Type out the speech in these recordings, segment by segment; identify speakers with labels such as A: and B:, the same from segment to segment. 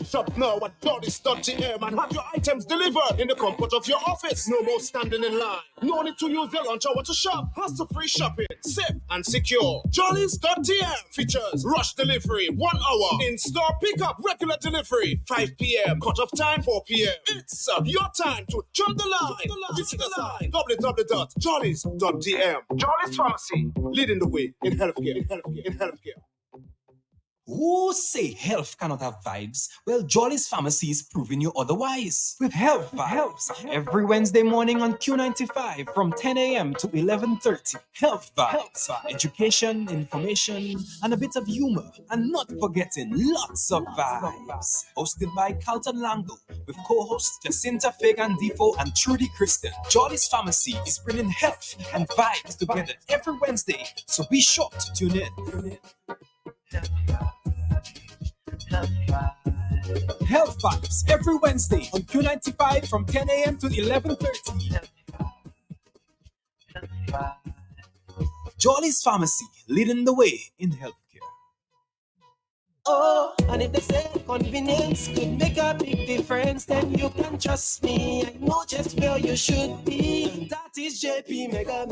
A: Shop now at Jollies.tm and have your items delivered in the comfort of your office. No more standing in line. No need to use your lunch hour to shop. Hassle-free shopping, safe and secure. Jollies.tm features rush delivery, 1 hour. In-store pickup, regular delivery, 5 p.m. Cut-off time, 4 p.m. It's your time to jump the line. Visit us at www.jollies.tm. Jollies Pharmacy, leading the way in healthcare.
B: Who say health cannot have vibes? Well, Jolly's Pharmacy is proving you otherwise. With Health Vibes, every Wednesday morning on Q95 from 10 a.m. to 11:30. Health Vibes, education, information, and a bit of humor. And not forgetting lots of vibes. Hosted by Carlton Lango with co-hosts Jacinta Fagan-Defoe and Trudy Kristen. Jolly's Pharmacy is bringing health and vibes together every Wednesday, so be sure to tune in. Health Vibes every Wednesday on Q95 from 10 a.m. to 11:30. Jolly's Pharmacy, leading the way in healthcare.
C: Oh, and if they say convenience could make a big difference, then you can trust me. I know just where you should be. That is JP Mega.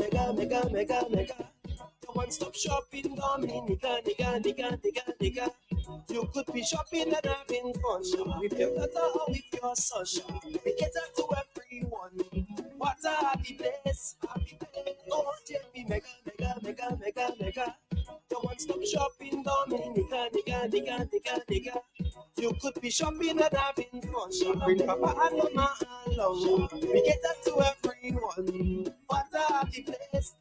C: The one-stop shopping, Dominica, nigga. You could be shopping and having fun with your daughter or with your son. We cater to everyone. What a happy place. Oh, JP Mega. The one-stop shopping, Dominica, nigga. You could be shopping and having fun. Bring Papa and Mama along. We cater to everyone. What a happy place.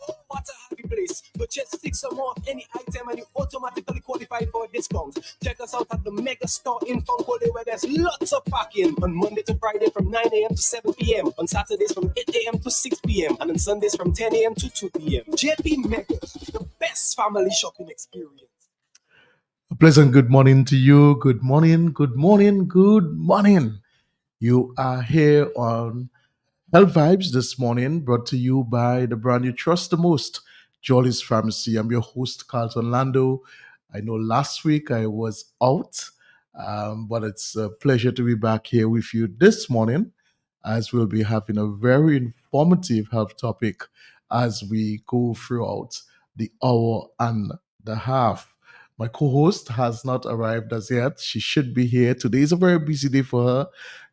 B: Oh, what a happy place. Purchase 6 or more of any item and you automatically qualify for a discount. Check us out at the Mega Store in Funkole where there's lots of parking on Monday to Friday from 9 a.m. to 7 p.m. On Saturdays from 8 a.m. to 6 p.m. and on Sundays from 10 a.m. to 2 p.m. JP Mega, the best family shopping experience.
D: A pleasant good morning to you. Good morning. You are here on Health Vibes this morning, brought to you by the brand you trust the most, Jolly's Pharmacy. I'm your host, Carlton Lando. I know last week I was out, but it's a pleasure to be back here with you this morning, as we'll be having a very informative health topic as we go throughout the hour and a half. My co-host has not arrived as yet. She should be here. Today is a very busy day for her.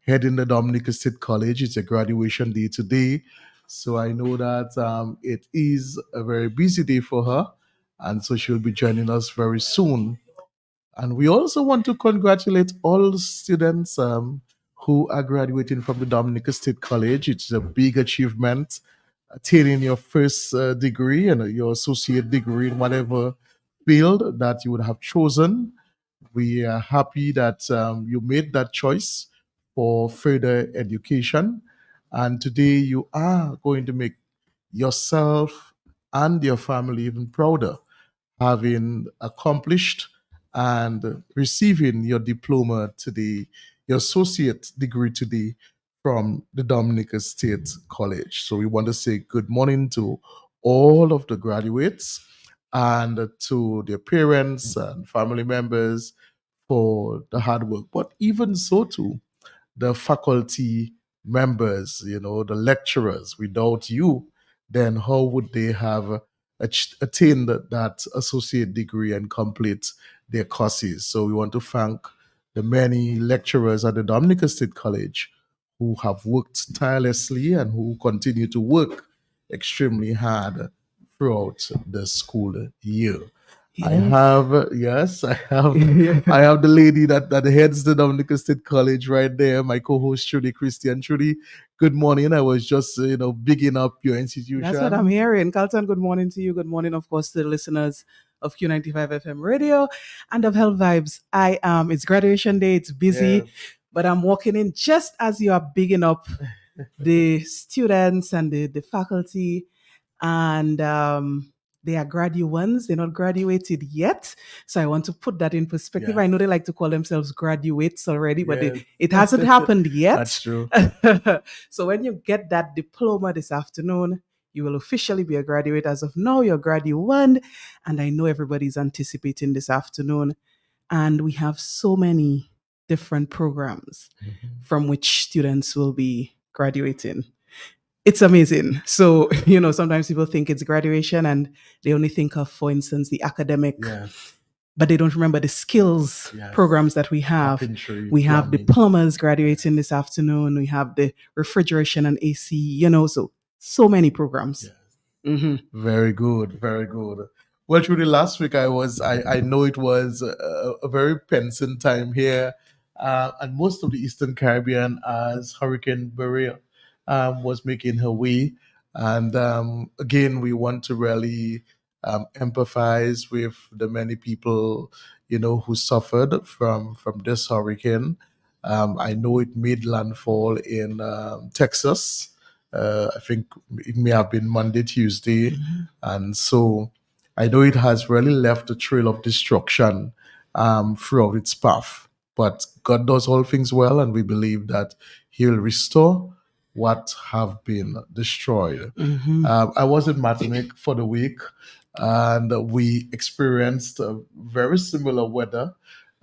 D: Heading to Dominica State College. It's a graduation day today. So I know that it is a very busy day for her. And so she'll be joining us very soon. And we also want to congratulate all the students who are graduating from the Dominica State College. It's a big achievement, attaining your first degree and your associate degree in whatever field that you would have chosen. We are happy that you made that choice for further education. And today you are going to make yourself and your family even prouder, having accomplished and receiving your diploma today, your associate degree today from the Dominica State College. So we want to say good morning to all of the graduates and to their parents and family members for the hard work, but even so too, the faculty members, the lecturers. Without you, then how would they have attained that associate degree and complete their courses? So we want to thank the many lecturers at the Dominica State College who have worked tirelessly and who continue to work extremely hard throughout the school year.
E: Yes.
D: I have the lady that heads the Dominica State College right there, my co-host Trudy Christian. Trudy, good morning. I was just bigging up your institution.
E: That's what I'm hearing. Carlton, good morning to you. Good morning, of course, to the listeners of Q95 FM radio and of Health Vibes. It's graduation day, it's busy, but I'm walking in just as you are bigging up the students and the faculty, and they are graduates. They're not graduated yet. So I want to put that in perspective.
D: Yes.
E: I know they like to call themselves graduates already, but it hasn't happened yet.
D: That's true.
E: So when you get that diploma this afternoon, you will officially be a graduate. As of now, you're graduate one. And I know everybody's anticipating this afternoon. and we have so many different programs from which students will be graduating. It's amazing. So, sometimes people think it's graduation and they only think of, for instance, the academic,
D: Yes.
E: but they don't remember the skills
D: Yes.
E: programs that we have.
D: Carpentry,
E: We have the
D: plumbing.
E: plumbers graduating this afternoon. We have the refrigeration and AC, so many programs.
D: Yes.
E: Hmm.
D: Very good, very good. Well, truly, last week I know it was a very pensing time here, and most of the Eastern Caribbean as Hurricane Beryl was making her way. And again, we want to really empathize with the many people, who suffered from this hurricane. I know it made landfall in Texas. I think it may have been Monday, Tuesday, and so I know it has really left a trail of destruction throughout its path. But God does all things well, and we believe that He will restore what have been destroyed.
E: Hmm.
D: I was in Martinique for the week, and we experienced a very similar weather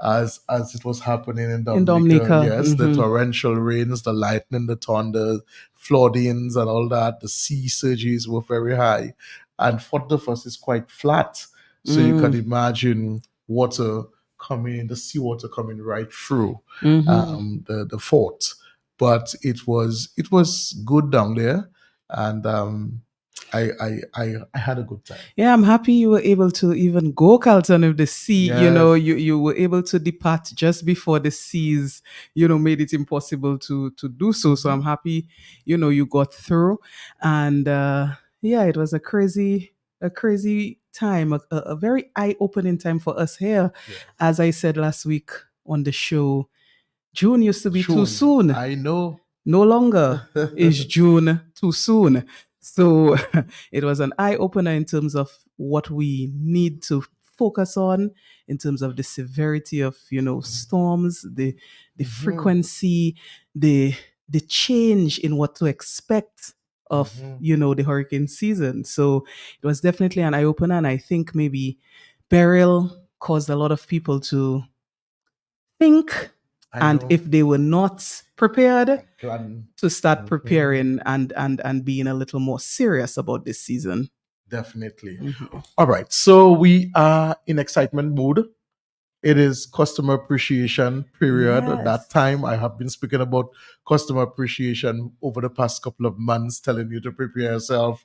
D: as it was happening in
E: In
D: Dominica.
E: Dominica.
D: Yes, the
E: Mhm.
D: torrential rains, the lightning, the thunder, floodings, and all that. The sea surges were very high, and Fort de France is quite flat, so you can imagine water the seawater coming right through
E: Mhm.
D: the fort. But it was good down there, and I had a good time.
E: Yeah, I'm happy you were able to even go, Carlton, with the sea.
D: Yes.
E: You were able to depart just before the seas, made it impossible to do so. So I'm happy, you got through. And yeah, it was a crazy time, a very eye-opening time for us here.
D: Yes.
E: As I said last week on the show, June used to be too soon.
D: I know.
E: No longer is June too soon. So it was an eye opener in terms of what we need to focus on, in terms of the severity of storms, the frequency, the change in what to expect of the hurricane season. So it was definitely an eye opener, and I think maybe Beryl caused a lot of people to think,
D: I
E: and
D: know.
E: if they were not prepared,
D: Plan.
E: to start preparing and being a little more serious about this season.
D: Definitely. All right. So we are in excitement mode. It is customer appreciation period. At that
E: Yes.
D: time, I have been speaking about customer appreciation over the past couple of months, telling you to prepare yourself.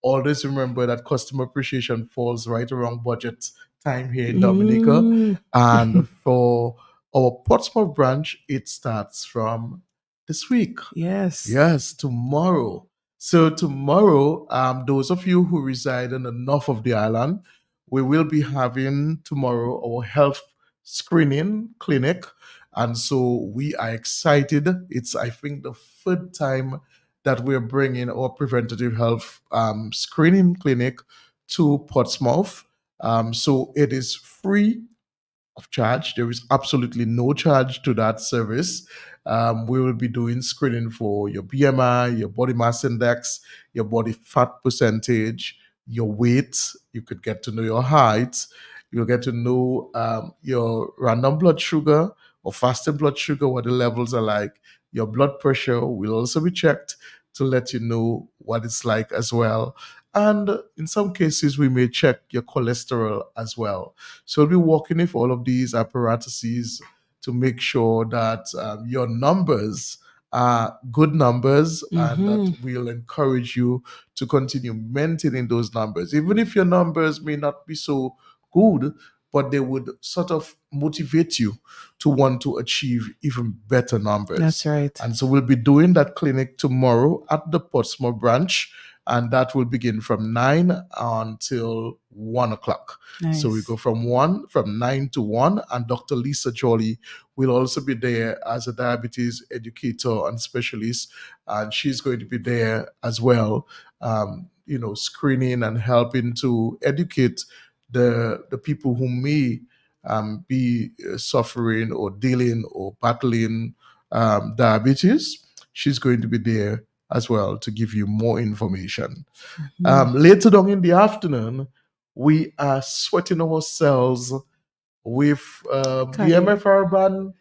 D: Always remember that customer appreciation falls right around budget time here in Dominica.
E: Mm.
D: And for our Portsmouth branch, it starts from this week.
E: Yes.
D: Yes, tomorrow. So tomorrow, those of you who reside in the north of the island, we will be having tomorrow our health screening clinic, and so we are excited. It's, I think, the third time that we're bringing our preventative health screening clinic to Portsmouth. So it is free of charge. There is absolutely no charge to that service. We will be doing screening for your BMI, your body mass index, your body fat percentage, your weight. You could get to know your height. You'll get to know your random blood sugar or fasting blood sugar, what the levels are like. Your blood pressure will also be checked to let you know what it's like as well. And in some cases, we may check your cholesterol as well. So we'll be working with all of these apparatuses to make sure that your numbers are good numbers, and that we'll encourage you to continue maintaining those numbers. Even if your numbers may not be so good, but they would sort of motivate you to want to achieve even better numbers.
E: That's right.
D: And so we'll be doing that clinic tomorrow at the Portsmouth branch, and that will begin from 9 until 1 o'clock.
E: Nice.
D: So we go from 9 to 1, and Dr. Lisa Jolly will also be there as a diabetes educator and specialist, and she's going to be there as well, screening and helping to educate the people who may be suffering or dealing or battling diabetes. She's going to be there as well to give you more information. Later on in the afternoon, we are sweating ourselves with the
E: Cardio.
D: MFR band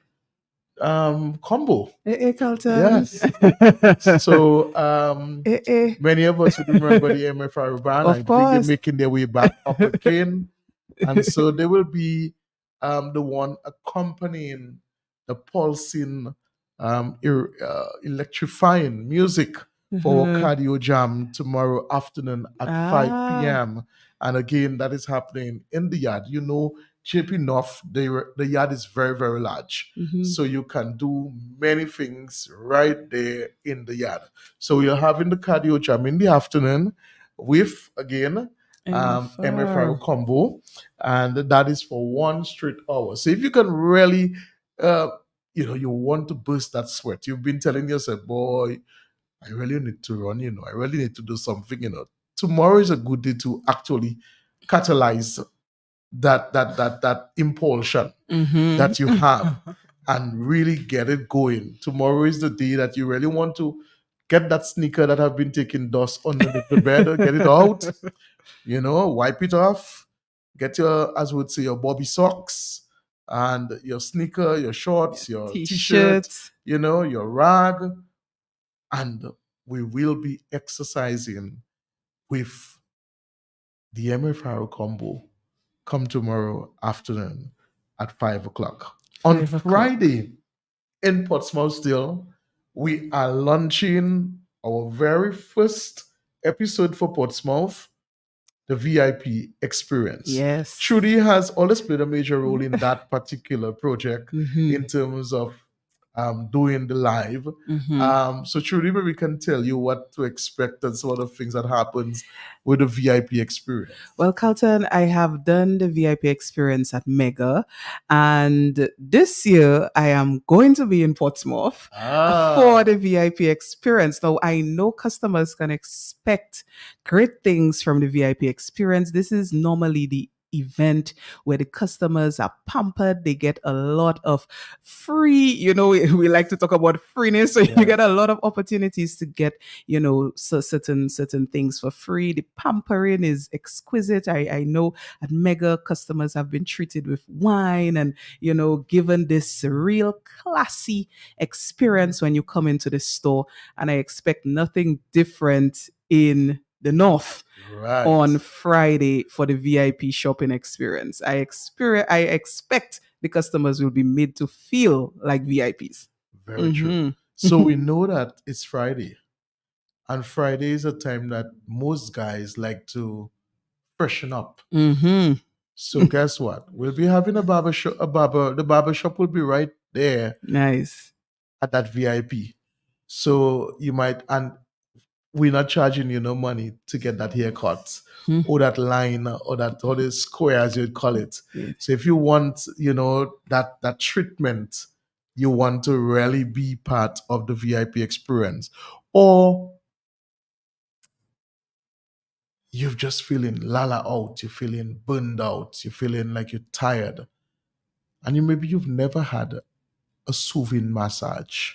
D: combo.
E: Carlton.
D: Yes. So
E: eh.
D: many of us would remember the MFR band. I
E: Of
D: think they're
E: course.
D: making their way back up again. And so they will be the one accompanying the pulsing, electrifying music for
E: Mhm.
D: Cardio Jam tomorrow afternoon at 5 p.m. And again, that is happening in the yard. You know, JP North, the yard is very, very large.
E: Mhm.
D: So you can do many things right there in the yard. So you're having the Cardio Jam in the afternoon with, again, MFR combo, and that is for 1 straight hour. So if you can really, you want to burst that sweat. You've been telling yourself, boy, I really need to run, I really need to do something, Tomorrow is a good day to actually catalyze that impulsion
E: Mhm.
D: that you have and really get it going. Tomorrow is the day that you really want to get that sneaker that have been taking dust underneath the bed, get it out, wipe it off, get your, as we would say, your bobby socks and your sneaker, your shorts, your t-shirt,
E: T-shirts.
D: your rag, and we will be exercising with the MFR combo come tomorrow afternoon at 5 o'clock. On
E: 5 o'clock.
D: Friday in Portsmouth still, we are launching our very first episode for Portsmouth, the VIP experience.
E: Yes.
D: Trudy has always played a major role in that particular project
E: Mhm.
D: in terms of doing the live.
E: Mhm.
D: So Trudy, maybe we can tell you what to expect and some of the things that happens with the VIP experience.
E: Well, Carlton, I have done the VIP experience at Mega, and this year I am going to be in Portsmouth for the VIP experience. Now, I know customers can expect great things from the VIP experience. This is normally the event where the customers are pampered. They get a lot of free, we like to talk about freeness. So
D: Yeah.
E: you get a lot of opportunities to get, certain things for free. The pampering is exquisite. I know at Mega customers have been treated with wine and, given this real classy experience when you come into the store. And I expect nothing different in the North
D: Right.
E: on Friday for the VIP shopping experience. I expect the customers will be made to feel like VIPs.
D: Very true. So we know that it's Friday. And Friday is a time that most guys like to freshen up.
E: Mm-hmm.
D: So guess what? We'll be having a barber shop. The barber shop will be right there
E: Nice.
D: at that VIP. So you might, and we're not charging you no money to get that haircut or that line or the square as you'd call it.
E: Yeah.
D: So if you want, that treatment, you want to really be part of the VIP experience, or you're just feeling lala out, you're feeling burned out, you're feeling like you're tired, and you've never had a soothing massage.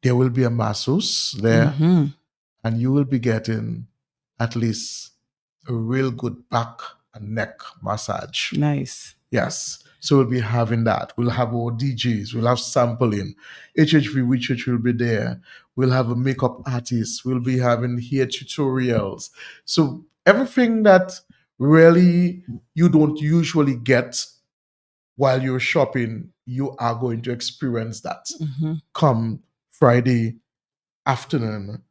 D: There will be a masseuse there,
E: Mhm.
D: and you will be getting at least a real good back and neck massage.
E: Nice.
D: Yes. So we'll be having that. We'll have our DJs. We'll have sampling. HHV Research will be there. We'll have a makeup artist. We'll be having hair tutorials. So everything that really you don't usually get while you're shopping, you are going to experience that
E: Mhm.
D: come Friday afternoon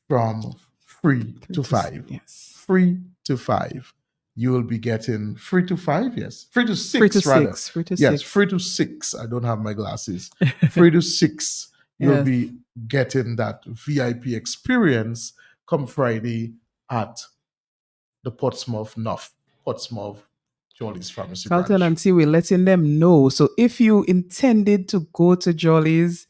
D: from 3 to 5.
E: Yes.
D: 3 to 5. You will be getting 3 to 5, yes. 3 to 6,
E: 3 to
D: rather.
E: 6. 3 to
D: Yes,
E: 6.
D: 3 to 6. I don't have my glasses. 3 to 6. You'll
E: Yes.
D: be getting that VIP experience come Friday at the Portsmouth Jolly's Pharmacy
E: Carlton
D: branch.
E: and see, we're letting them know. So if you intended to go to Jolly's,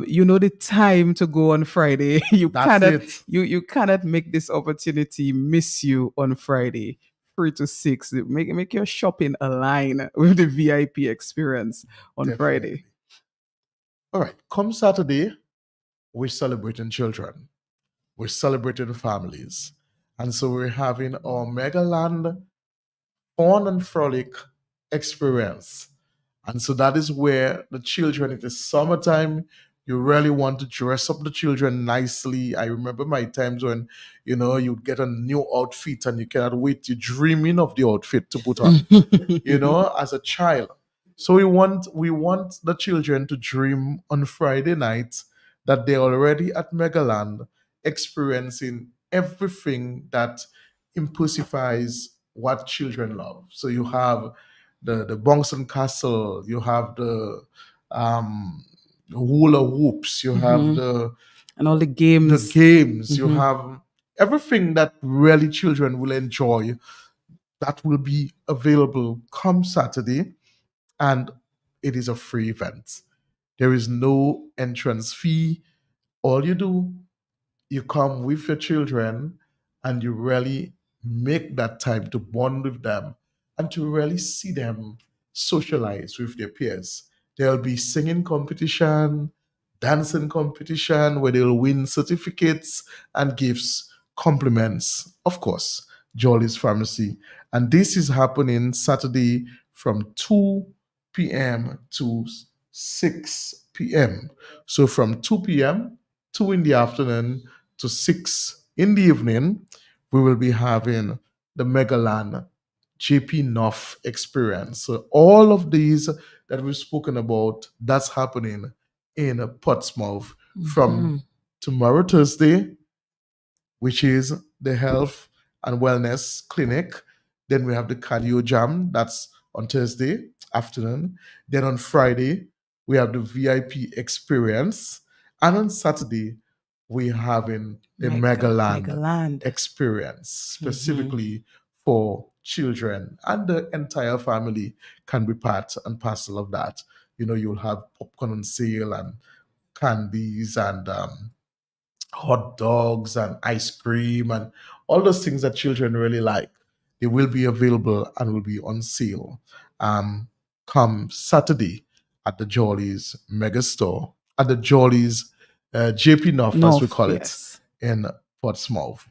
E: you know the time to go on Friday.
D: That's it.
E: You cannot make this opportunity miss you on Friday. 3 to 6. Make your shopping align with the VIP experience on
D: Definitely.
E: Friday.
D: All right. Come Saturday, we're celebrating children. We're celebrating families. And so we're having our Megaland fun and frolic experience. And so that is where the children, it is summertime, you really want to dress up the children nicely. I remember my times when, you'd get a new outfit and you cannot wait. You're dreaming of the outfit to put on, as a child. So we want the children to dream on Friday night that they're already at Megaland experiencing everything that impersifies what children love. So you have the Bongson Castle, you have the um, hula hoops, you have
E: Mhm.
D: the
E: And all the
D: the
E: games.
D: games, you
E: Mhm.
D: have everything that really children will enjoy. That will be available come Saturday, and it is a free event. There is no entrance fee. All you do, you come with your children and you really make that time to bond with them and to really see them socialize with their peers. There'll be singing competition, dancing competition where they'll win certificates and gifts, compliments, of course, Jolly's Pharmacy. And this is happening Saturday from 2 p.m. to 6 p.m. So from 2 p.m. 2 in the afternoon to 6 in the evening, we will be having the Megaland JP North experience. So all of these that we've spoken about, that's happening in Portsmouth from
E: Mhm.
D: tomorrow, Thursday, which is the health and wellness clinic. Then we have the cardio jam, that's on Thursday afternoon. Then on Friday, we have the VIP experience. And on Saturday, we're having the Megaland
E: Megaland.
D: experience
E: Mhm.
D: specifically for children, and the entire family can be part and parcel of that. You'll have popcorn on sale and candies and hot dogs and ice cream and all those things that children really like. They will be available and will be on sale come Saturday at the Jollies Mega Store, at the Jollies JP North, as we
E: North,
D: call it,
E: yes.
D: in Portsmouth.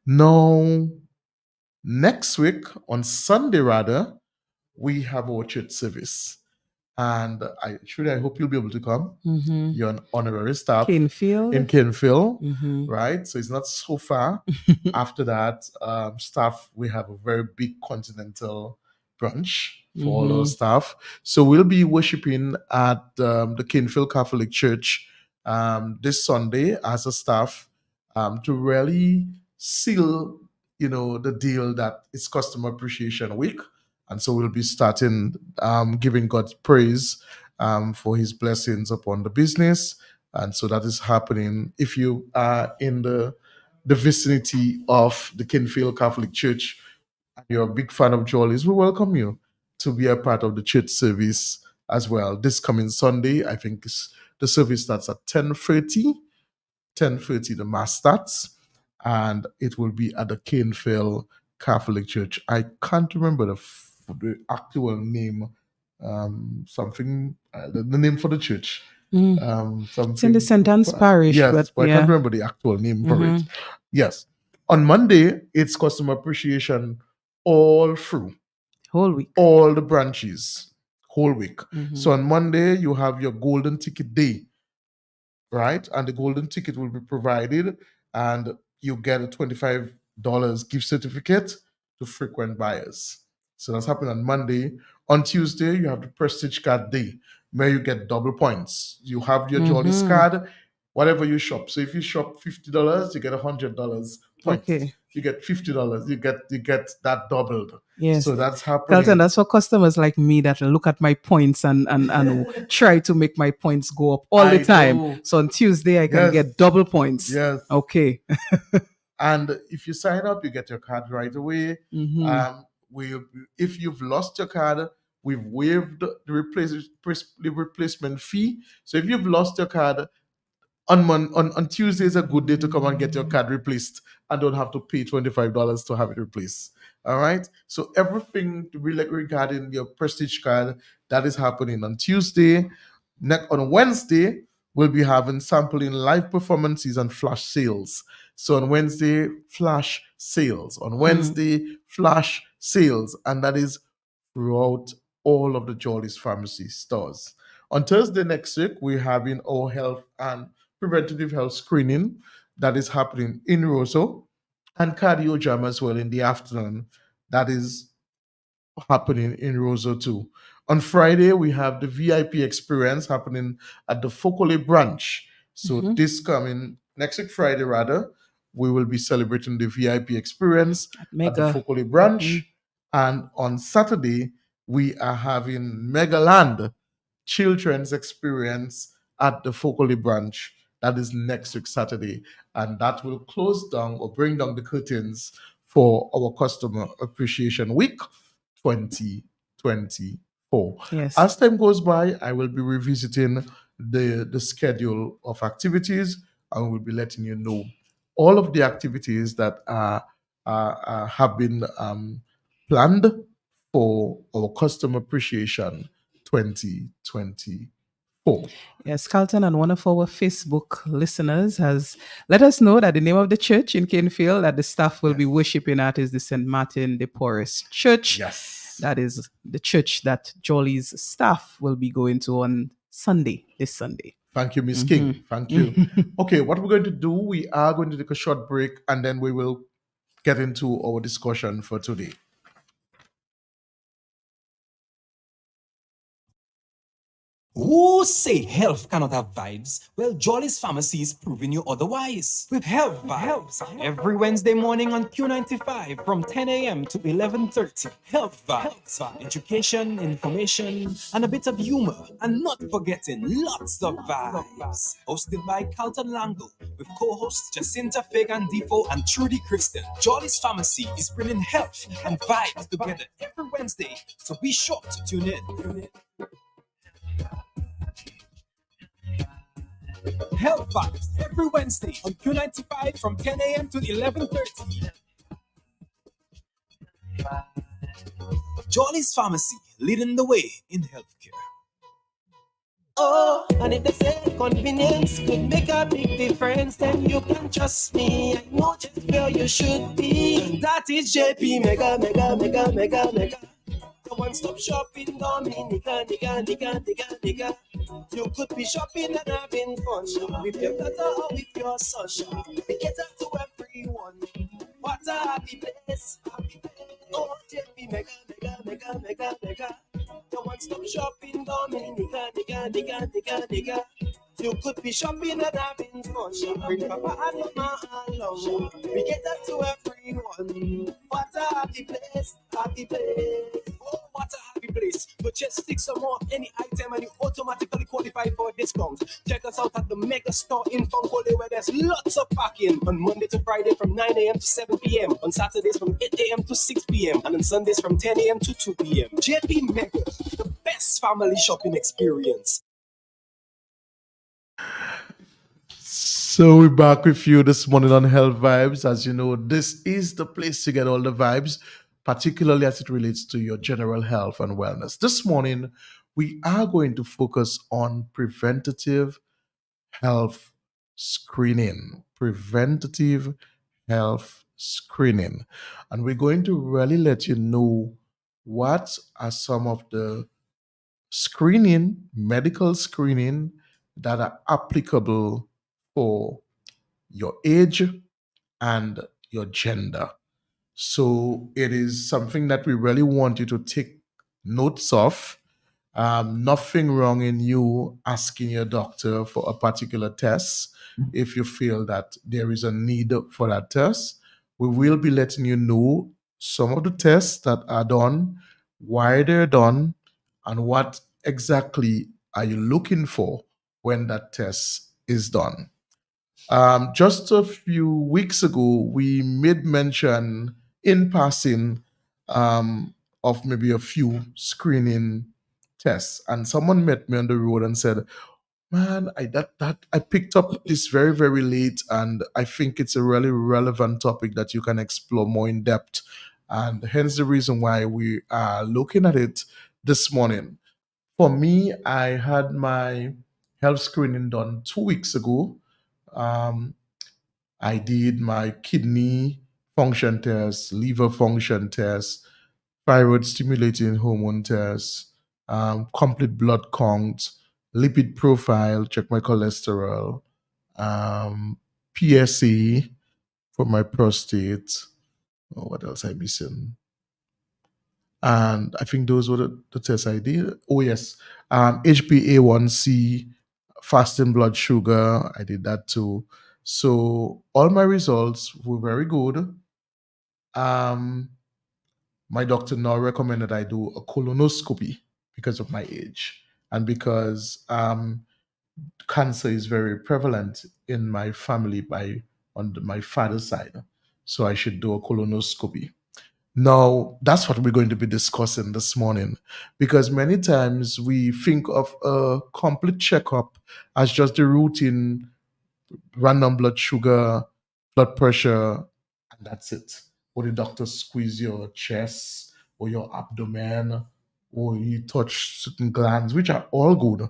D: Now, next week, on Sunday rather, we have our church service. And I hope you'll be able to come.
E: Mm-hmm.
D: You're an honorary staff
E: Canefield.
D: in Kinfield,
E: Mm-hmm.
D: right? So it's not so far. After that, staff, we have a very big continental brunch for all our
E: Mhm.
D: staff. So we'll be worshiping at the Kinfield Catholic Church this Sunday as a staff to really seal, the deal that it's Customer Appreciation Week. And so we'll be starting giving God praise for his blessings upon the business. And so that is happening. If you are in the vicinity of the Kinfield Catholic Church and you're a big fan of Jollies, we welcome you to be a part of the church service as well. This coming Sunday, I think the service starts at 10:30. 10:30 the mass starts, and it will be at the Kinfield Catholic Church. I can't remember the actual name, the name for the church.
E: Mm. It's in the
D: Something.
E: St. Anne's Parish,
D: Yes,
E: but
D: I
E: yeah.
D: can't remember the actual name for it.
E: Mhm.
D: Yes. On Monday, it's Customer Appreciation all through,
E: Whole week.
D: all the branches, whole week.
E: Mhm.
D: So on Monday, you have your golden ticket day, right? And the golden ticket will be provided, and you get a $25 gift certificate to frequent buyers. So that's happening on Monday. On Tuesday, you have the Prestige Card Day, where you get double points. You have your Jolly's
E: Mhm.
D: card, whatever you shop. So if you shop $50, you get $100 points.
E: Okay.
D: You get $50. You get that doubled.
E: Yes.
D: So that's
E: Carlton,
D: happening.
E: that's for customers like me that look at my points and try to make my points go up all the
D: I
E: time.
D: know.
E: So on Tuesday, I can
D: Yes.
E: get double points.
D: Yes.
E: Okay.
D: And if you sign up, you get your card right away.
E: Mhm.
D: If you've lost your card, we've waived the replacement fee. So if you've lost your card, on Tuesday is a good day to come and get your card replaced and don't have to pay $25 to have it replaced. All right. So everything really regarding your Prestige card, that is happening on Tuesday. On Wednesday, we'll be having sampling live performances and flash sales. So on Wednesday, flash sales. On Wednesday, flash sales. And that is throughout all of the Jolly's Pharmacy stores. On Thursday next week, we're having our health and preventative health screening that is happening in Roseau, and cardio jam as well in the afternoon. That is happening in Roseau too. On Friday, we have the VIP experience happening at the Fokole branch. So this coming next week Friday, rather, we will be celebrating the VIP experience at the
E: Mega.
D: Fokole branch. And on Saturday, we are having Megaland Children's Experience at the Fokole branch. That is next week Saturday. And that will close down or bring down the curtains for our Customer Appreciation Week 2024.
E: Yes.
D: As time goes by, I will be revisiting the schedule of activities, and we'll be letting you know all of the activities that have been planned for our Customer Appreciation 2024.
E: Yes, Carlton, and one of our Facebook listeners has let us know that the name of the church in Canefield that the staff will be worshiping at is the St. Martin de Porres Church.
D: Yes.
E: That is the church that Jolly's staff will be going to on Sunday, this Sunday.
D: Thank you, Miss King. Thank you. Okay, what we're going to do, we are going to take a short break and then we will get into our discussion for today.
B: Who say health cannot have vibes? Well, Jolly's Pharmacy is proving you otherwise. With Health Vibes, every Wednesday morning on Q95 from 10 a.m. to 11:30. Health Vibes, education, information, and a bit of humor. And not forgetting lots of vibes. Hosted by Carlton Lango with co-hosts Jacinta Fagan Defoe and Trudy Kristen. Jolly's Pharmacy is bringing health and vibes together every Wednesday, so be sure to tune in. Health Vibes every Wednesday on Q95 from 10 a.m. to 11:30. Jolly's Pharmacy, leading the way in healthcare.
C: Oh, and if they say convenience could make a big difference, then you can trust me. I know just where you should be. And that is JP Mega. The one-stop shopping, Dominica, nigga. You could be shopping and having fun with your daughter or with your son. We cater to everyone. What a happy place. Oh, JP Mega. The one-stop shopping, Dominica, nigga. You could be shopping and having fun. Bring Papa and Mama along. We cater to everyone. What a happy place.
B: Oh, what a happy place. Majestic some more any item and you automatically qualify for a discount. Check us out at the Mega Store in Funkole where there's lots of parking on Monday to Friday from 9 a.m. to 7 p.m. On Saturdays from 8 a.m. to 6 p.m. and on Sundays from 10 a.m. to 2 p.m. JP Mega, the best family shopping experience.
D: So we're back with you this morning on Health Vibes. As you know, this is the place to get all the vibes, particularly as it relates to your general health and wellness. This morning, we are going to focus on preventative health screening. Preventative health screening. And we're going to really let you know what are some of the medical screening that are applicable for your age and your gender. So it is something that we really want you to take notes of. Nothing wrong in you asking your doctor for a particular test if you feel that there is a need for that test. We will be letting you know some of the tests that are done, why they're done, and what exactly are you looking for when that test is done. Just a few weeks ago, we made mention in passing of maybe a few screening tests, and someone met me on the road and said, "Man, I picked up this very, very late, and I think it's a really relevant topic that you can explore more in depth." And hence the reason why we are looking at it this morning. For me, I had my health screening done 2 weeks ago. I did my kidney function tests, liver function tests, thyroid stimulating hormone tests, complete blood count, lipid profile, check my cholesterol, um, PSA for my prostate. Oh, what else I missing? And I think those were the tests I did. Oh yes, HbA1c, fasting blood sugar. I did that too. So all my results were very good. Um, my doctor now recommended I do a colonoscopy because of my age and because cancer is very prevalent in my family on my father's side. So I should do a colonoscopy. Now, that's what we're going to be discussing this morning because many times we think of a complete checkup as just the routine random blood sugar, blood pressure, and that's it. Or the doctor squeeze your chest or your abdomen, or you touch certain glands, which are all good.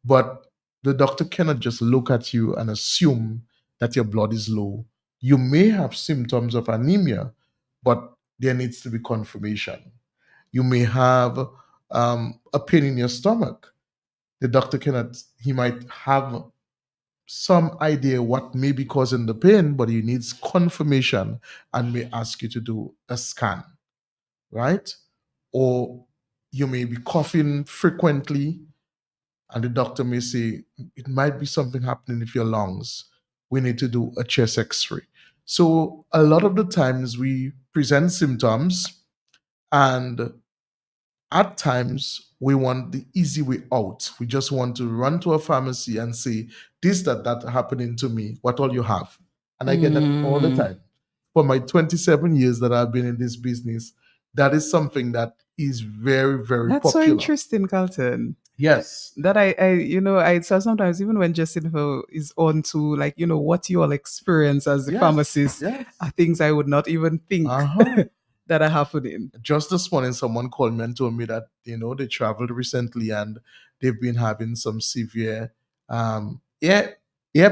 D: But the doctor cannot just look at you and assume that your blood is low. You may have symptoms of anemia, but there needs to be confirmation. You may have a pain in your stomach. The doctor cannot, he might have some idea what may be causing the pain, but he needs confirmation and may ask you to do a scan, right? Or you may be coughing frequently, and the doctor may say it might be something happening with your lungs. We need to do a chest x ray. So, a lot of the times we present symptoms, and at times we want the easy way out. We just want to run to a pharmacy and say, this, that happening to me, what all you have. And I get that all the time. For my 27 years that I've been in this business, that is something that is very, very
E: That's so
D: popular.
E: interesting, Carlton.
D: Yes.
E: That I so sometimes even when Justin is on to like, what you all experience as the
D: Yes,
E: pharmacist
D: yes.
E: are things I would not even think
D: Uh-huh.
E: that are happening.
D: Just this morning, someone called me and told me that they traveled recently and they've been having some severe ear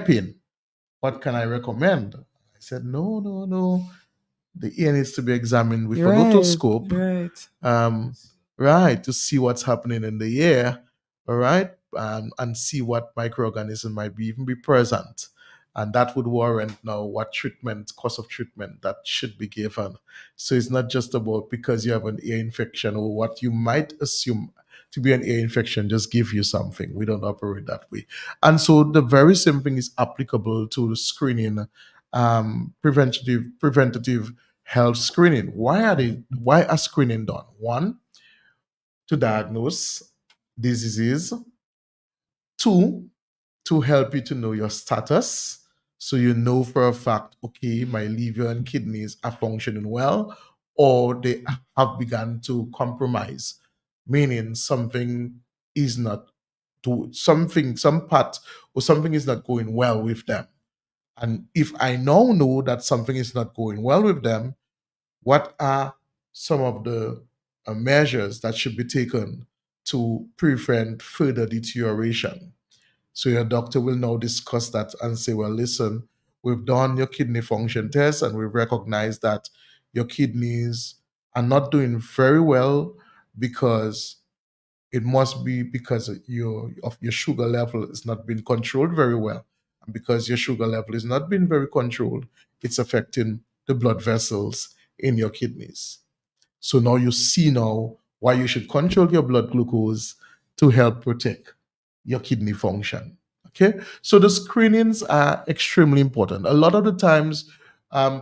D: pain. What can I recommend? I said, no. The ear needs to be examined with an otoscope,
E: Right.
D: right, to see what's happening in the ear, all right, and see what microorganism might be even be present. And that would warrant now what treatment, course of treatment that should be given. So it's not just about because you have an ear infection or what you might assume to be an ear infection, just give you something. We don't operate that way. And so the very same thing is applicable to the screening, preventative health screening. Why are screening done? One, to diagnose diseases. Two, to help you to know your status. So you know for a fact, okay, my liver and kidneys are functioning well, or they have begun to compromise, meaning something is not some part or something is not going well with them. And if I now know that something is not going well with them, what are some of the measures that should be taken to prevent further deterioration? So your doctor will now discuss that and say, well, listen, we've done your kidney function test and we've recognized that your kidneys are not doing very well because it must be because of your sugar level is not being controlled very well. And because your sugar level is not being very controlled, it's affecting the blood vessels in your kidneys. So now you see now why you should control your blood glucose to help protect your kidney function. Okay, so the screenings are extremely important. A lot of the times,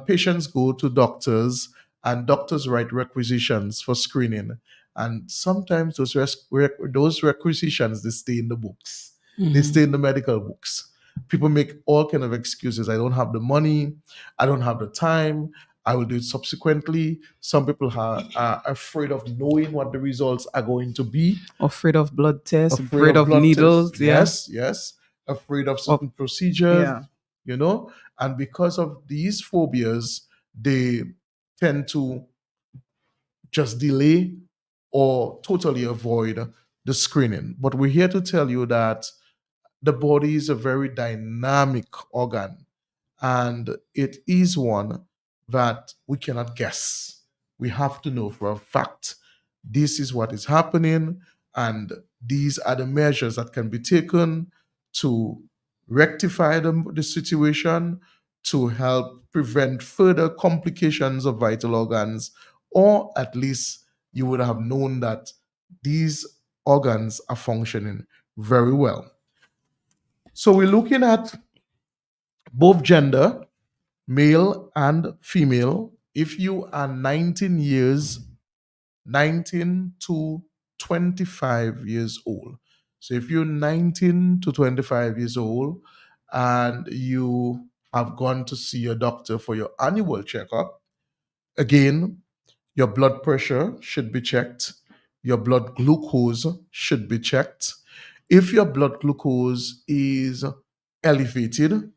D: patients go to doctors, and doctors write requisitions for screening, and sometimes those requisitions they stay in the books, they stay in the medical books. People make all kind of excuses. I don't have the money, I don't have the time, I will do it subsequently. Some people are afraid of knowing what the results are going to be.
E: Afraid of blood tests,
D: Afraid
E: afraid of
D: blood
E: needles.
D: tests.
E: Yeah.
D: Yes. Afraid of certain procedures,
E: Yeah.
D: And because of these phobias, they tend to just delay or totally avoid the screening. But we're here to tell you that the body is a very dynamic organ, and it is one that we cannot guess. We have to know for a fact this is what is happening, and these are the measures that can be taken to rectify the situation, to help prevent further complications of vital organs, or at least you would have known that these organs are functioning very well. So we're looking at both gender, male and female. If you are 19 to 25 years old. So if you're 19 to 25 years old and you have gone to see your doctor for your annual checkup, again, your blood pressure should be checked. Your blood glucose should be checked. If your blood glucose is elevated,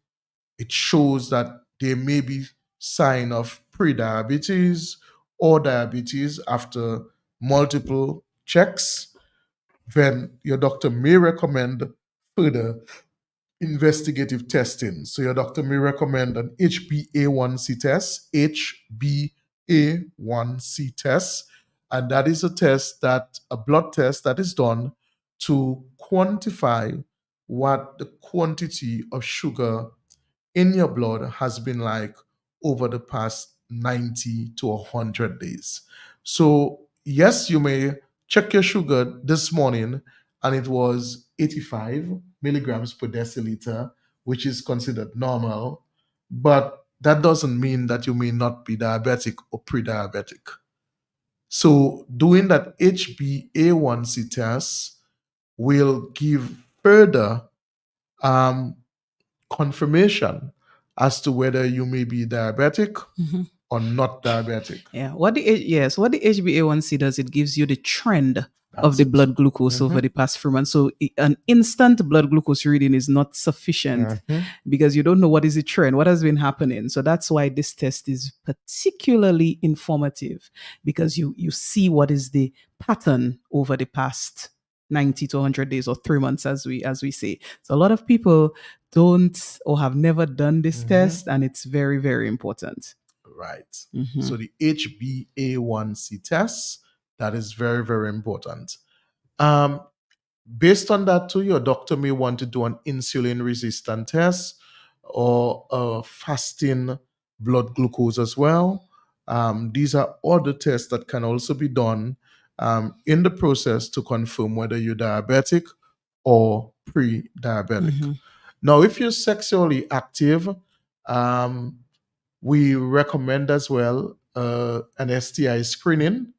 D: it shows that there may be sign of pre-diabetes or diabetes after multiple checks. Then your doctor may recommend further investigative testing. So your doctor may recommend an HbA1c test, HbA1c test, and that is a blood test that is done to quantify what the quantity of sugar in your blood has been like over the past 90 to 100 days. So, yes, you may check your sugar this morning and it was 85 milligrams per deciliter, which is considered normal, but that doesn't mean that you may not be diabetic or pre diabetic. So, doing that HbA1c test will give further um, confirmation as to whether you may be diabetic or not diabetic.
E: Yeah. What the HbA1c does, it gives you the trend of the blood glucose over the past few months. So an instant blood glucose reading is not sufficient because you don't know what is the trend, what has been happening. So that's why this test is particularly informative, because you see what is the pattern over the past 90 to 100 days or 3 months, as we say. So a lot of people don't or have never done this test, and it's very, very important.
D: Right. So the HbA1c test, that is very, very important. Based on that too, your doctor may want to do an insulin resistant test or a fasting blood glucose as well. These are other tests that can also be done in the process to confirm whether you're diabetic or pre-diabetic. Now, if you're sexually active, we recommend as well an STI screening.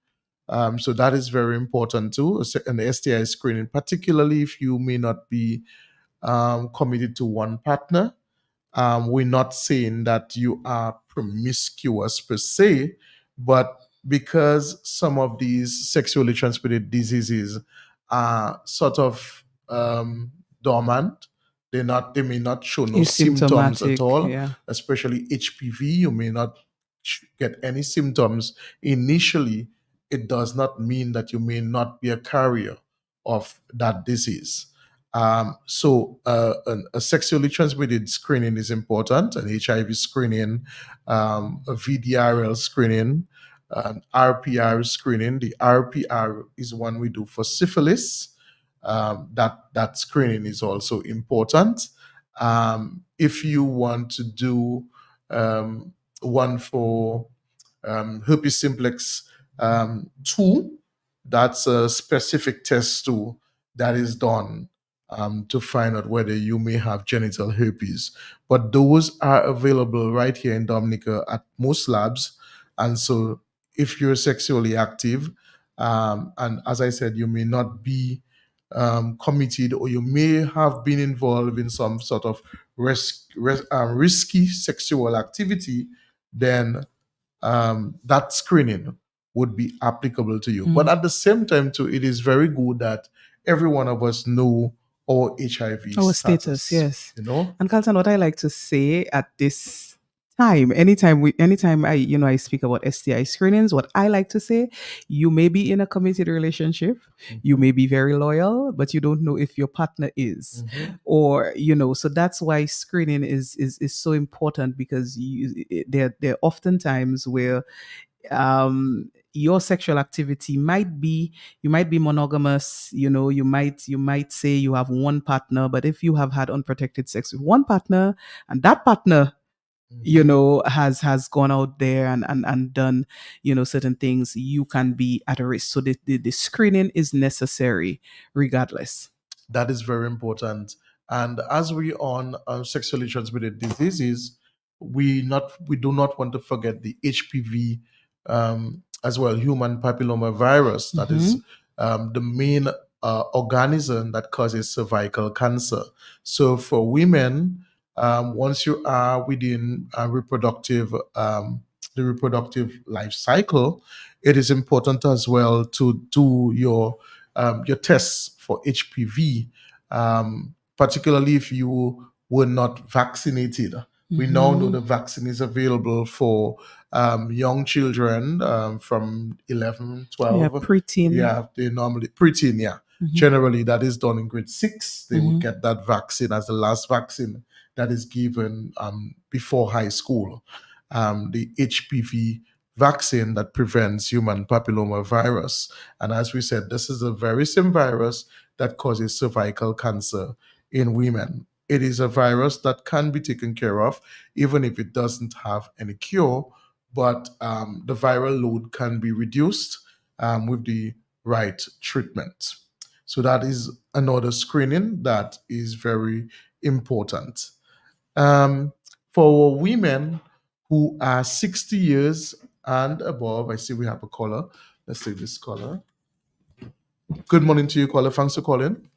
D: So that is very important too, an STI screening, particularly if you may not be committed to one partner. We're not saying that you are promiscuous per se, but because some of these sexually transmitted diseases are sort of dormant, they may not show no symptoms at all.
E: Yeah.
D: Especially HPV, you may not get any symptoms initially. It does not mean that you may not be a carrier of that disease. So a sexually transmitted screening is important, an HIV screening, a VDRL screening, an RPR screening. The RPR is one we do for syphilis. That screening is also important. If you want to do one for herpes simplex 2, that's a specific test too that is done to find out whether you may have genital herpes. But those are available right here in Dominica at most labs. And so if you're sexually active, and as I said, you may not be committed, or you may have been involved in some sort of risky sexual activity, then that screening would be applicable to you. But at the same time, too, it is very good that every one of us know our HIV
E: Our status, yes.
D: You know?
E: And Carlton, what I like to say at this time. Anytime I speak about STI screenings, what I like to say, you may be in a committed relationship, you may be very loyal, but you don't know if your partner is. Or so that's why screening is so important, because there are often times where your sexual activity might be, you might be monogamous, you might say you have one partner, but if you have had unprotected sex with one partner, and that partner has gone out there and done certain things, you can be at a risk. So the screening is necessary regardless.
D: That is very important. And as we on sexually transmitted diseases, we do not want to forget the HPV, as well, human papilloma virus. That is the main organism that causes cervical cancer. So for women, once you are within the reproductive life cycle, it is important as well to do your tests for HPV, particularly if you were not vaccinated. We now know the vaccine is available for young children from 11,
E: Yeah,
D: 12.
E: preteen.
D: Yeah, they normally, preteen, yeah. Generally, that is done in grade 6. They would get that vaccine as the last vaccine that is given before high school. The HPV vaccine that prevents human papilloma virus. And as we said, this is the very same virus that causes cervical cancer in women. It is a virus that can be taken care of, even if it doesn't have any cure, but the viral load can be reduced with the right treatment. So that is another screening that is very important. Um, for women who are 60 years and above, I see we have a caller. Let's take this caller. Good morning to you, caller. Thanks for calling.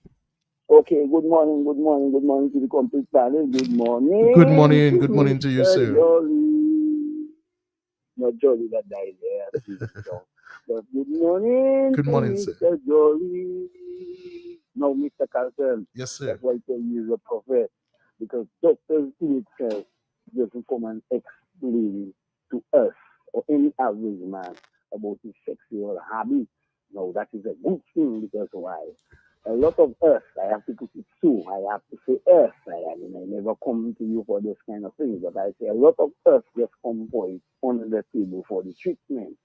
F: Okay, good morning, good morning, good morning to the complete panel. Good morning.
D: Good morning. Good morning to you,
F: Mr.
D: sir.
F: Jolly. Not Jolly that died there. But good morning.
D: Good
F: to
D: morning, sir.
F: Mr. Jolly. No, Mr. Carlton.
D: Yes, sir.
F: That's why I tell you he's a prophet. Because doctors in itself doesn't come and explain to us or any average man about his sexual habit. No, that is a good thing, because why? A lot of us, I have to put it so, I have to say us. I mean, I never come to you for those kind of things, but I say a lot of us just come for it on the table for the treatment.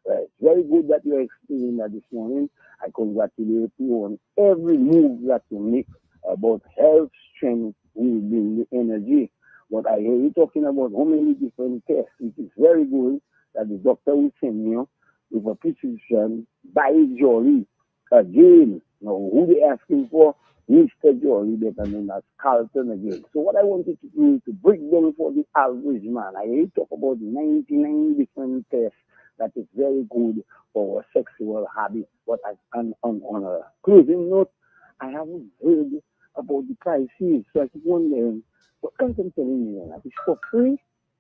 F: Right. Very good that you're explaining that this morning. I congratulate you on every move that you make about health, strength, building the energy. But I hear you talking about how many different tests, which is very good that the doctor will send you with a prescription by Jolly again. Now, who they asking for? Mr. Jolly, better known as Carlton again. So what I wanted to do is to break down for the average man. I hear you talk about 99 different tests that is very good for our sexual habit. But on a closing note, I haven't heard about the prices. So I keep wondering, what Carlton telling me that it's for free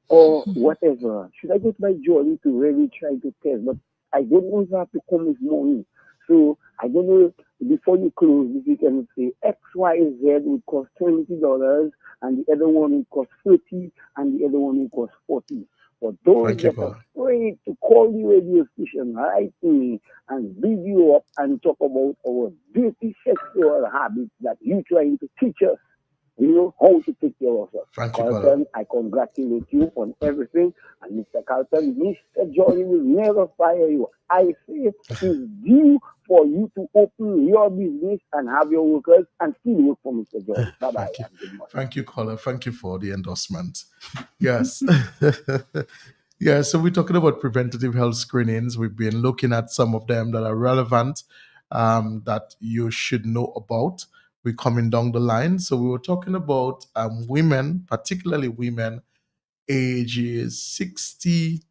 F: or whatever? Should I go to my Jolly to really try to test? But I don't want to have to come with money. So I don't know, before you close, if you can say XYZ would cost $20 and the other one would cost 30 and the other one would cost 40. For those
D: Thank you,
F: that are
D: caller.
F: afraid to call the radio station right me and big you up and talk about our dirty sexual habits that you trying to teach us, how to take care of us.
D: Thank you, caller.
F: Carlton, I congratulate you on everything. And Mr. Carlton, Mr. Jolly will never fire you. I say it's due for you to open your business and have your workers and still work for Mr. Jolly. Bye-bye.
D: Thank you.
F: and good morning.
D: Thank you, caller. Thank you for the endorsement. Yes. Yeah, so we're talking about preventative health screenings. We've been looking at some of them that are relevant, that you should know about. We're coming down the line. So we were talking about women, particularly women ages 60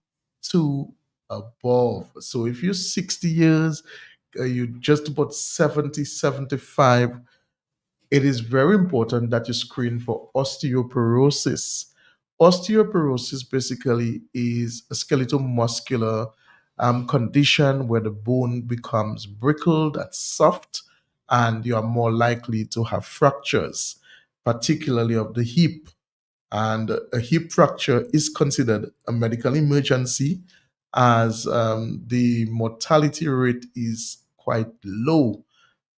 D: to above. So if you're 60 years, you're just about 70, 75, it is very important that you screen for osteoporosis. Osteoporosis basically is a skeletal muscular condition where the bone becomes brittle, that's soft, and you are more likely to have fractures, particularly of the hip And a hip fracture is considered a medical emergency, as the mortality rate is quite low.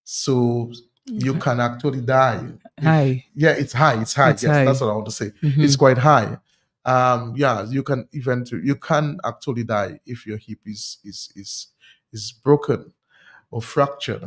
D: So you can actually die.
E: High.
D: Yeah, it's high. It's high.
E: It's
D: Yes,
E: high.
D: that's what I want to say.
E: Mhm.
D: It's quite high. Yeah, you can actually die if your hip is broken or fractured.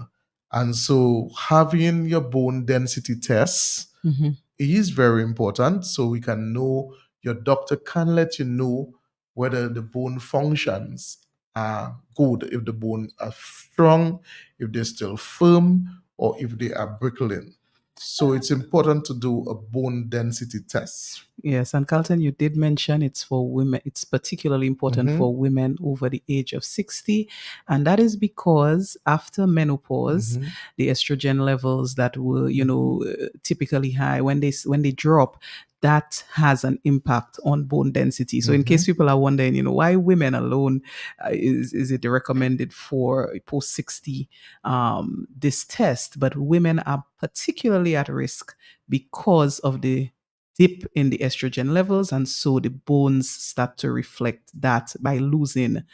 D: And so having your bone density tests
E: Mhm.
D: is very important, so we can know, your doctor can let you know whether the bone functions are good, if the bones are strong, if they're still firm, or if they are brickling. So it's important to do a bone density test.
E: Yes, and Carlton, you did mention it's for women. It's particularly important
D: Mhm.
E: for women over the age of 60. And that is because after menopause,
D: Mhm.
E: the estrogen levels that were, typically high, when they drop, that has an impact on bone density. So in case
D: Mhm.
E: people are wondering, why women alone is it recommended for post 60 this test, but women are particularly at risk because of the dip in the estrogen levels, and so the bones start to reflect that by losing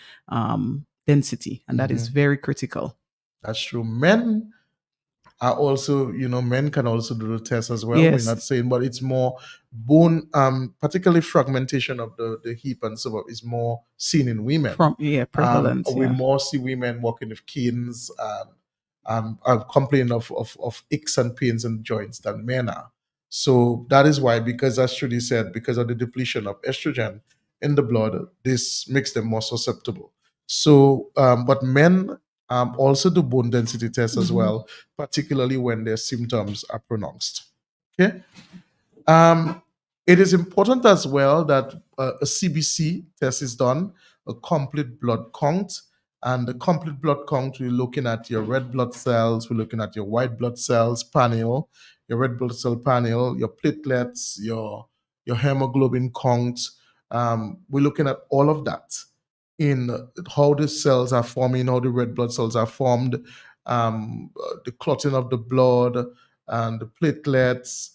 E: density, and that is
D: Mhm.
E: very critical.
D: That's true. Men are also, men can also do the test as well. We're
E: Yes,
D: not saying, but it's more bone, particularly fragmentation of the hip and so on, is more seen in women.
E: prevalent.
D: We
E: Yeah,
D: more see women walking with canes and complaining of aches and pains in joints than men are. So that is why, because as Trudy said, because of the depletion of estrogen in the blood, this makes them more susceptible. So, but men also do bone density tests as
E: Mhm.
D: well, particularly when their symptoms are pronounced. Okay. Um, it is important as well that a CBC test is done, a complete blood count. And the complete blood count, we're looking at your red blood cells, we're looking at your white blood cells panel, your red blood cell panel, your platelets, your hemoglobin count. We're looking at all of that in how the cells are forming, how the red blood cells are formed, the clotting of the blood, and the platelets,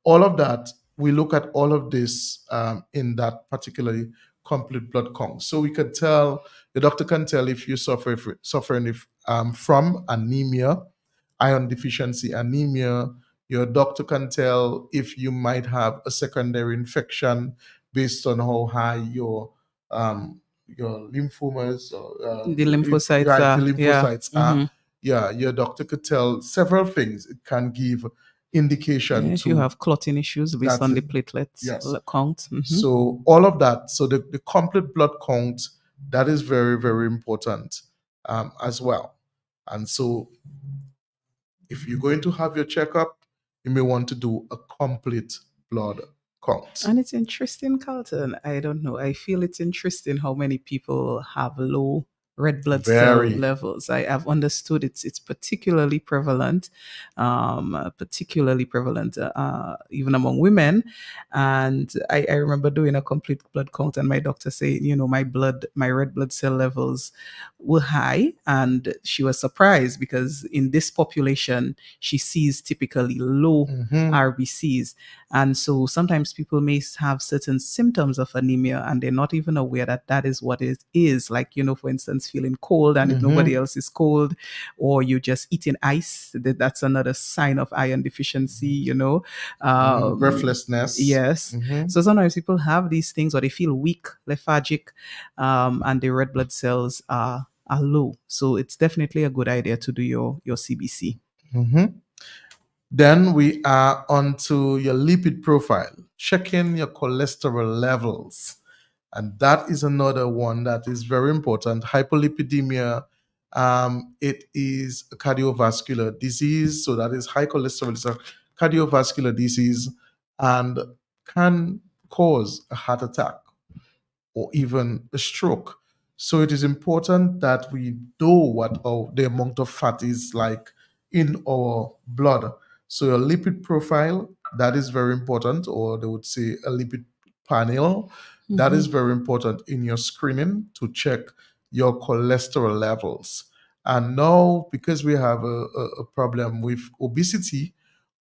D: all of that. We look at all of this in that particularly complete blood count. So we could tell, the doctor can tell if you suffering from anemia, iron deficiency anemia. Your doctor can tell if you might have a secondary infection based on how high your lymphomas, or,
E: The lymphocytes
D: right, the
E: are, yeah.
D: lymphocytes are.
E: Mhm.
D: Yeah, your doctor could tell several things. It can give indication
E: Yeah, if you
D: to
E: have clotting issues based
D: that.
E: on the platelets
D: Yes.
E: count. Mhm.
D: So all of that. So the complete blood count, that is very, very important as well. And so if you're going to have your checkup, you may want to do a complete blood count.
E: And it's interesting, Carlton. I don't know. I feel it's interesting how many people have low red blood cell
D: Very.
E: levels. I have understood it's particularly prevalent, even among women. And I remember doing a complete blood count, and my doctor saying, my red blood cell levels were high, and she was surprised because in this population she sees typically low
D: Mhm.
E: RBCs. And so sometimes people may have certain symptoms of anemia and they're not even aware that that is what it is. Like, for instance, feeling cold, and if nobody
D: Mhm.
E: else is cold, or you just eating ice, that's another sign of iron deficiency,
D: Breathlessness.
E: Yes.
D: Mhm.
E: So sometimes people have these things, or they feel weak, lethargic, and their red blood cells are low. So it's definitely a good idea to do your CBC.
D: Mhm. Then we are onto your lipid profile, checking your cholesterol levels. And that is another one that is very important. Hypolipidemia, it is a cardiovascular disease. So that is high cholesterol, is a cardiovascular disease and can cause a heart attack or even a stroke. So it is important that we know what the amount of fat is like in our blood. So your lipid profile, that is very important, or they would say a lipid panel. That is very important in your screening to check your cholesterol levels. And now, because we have a problem with obesity,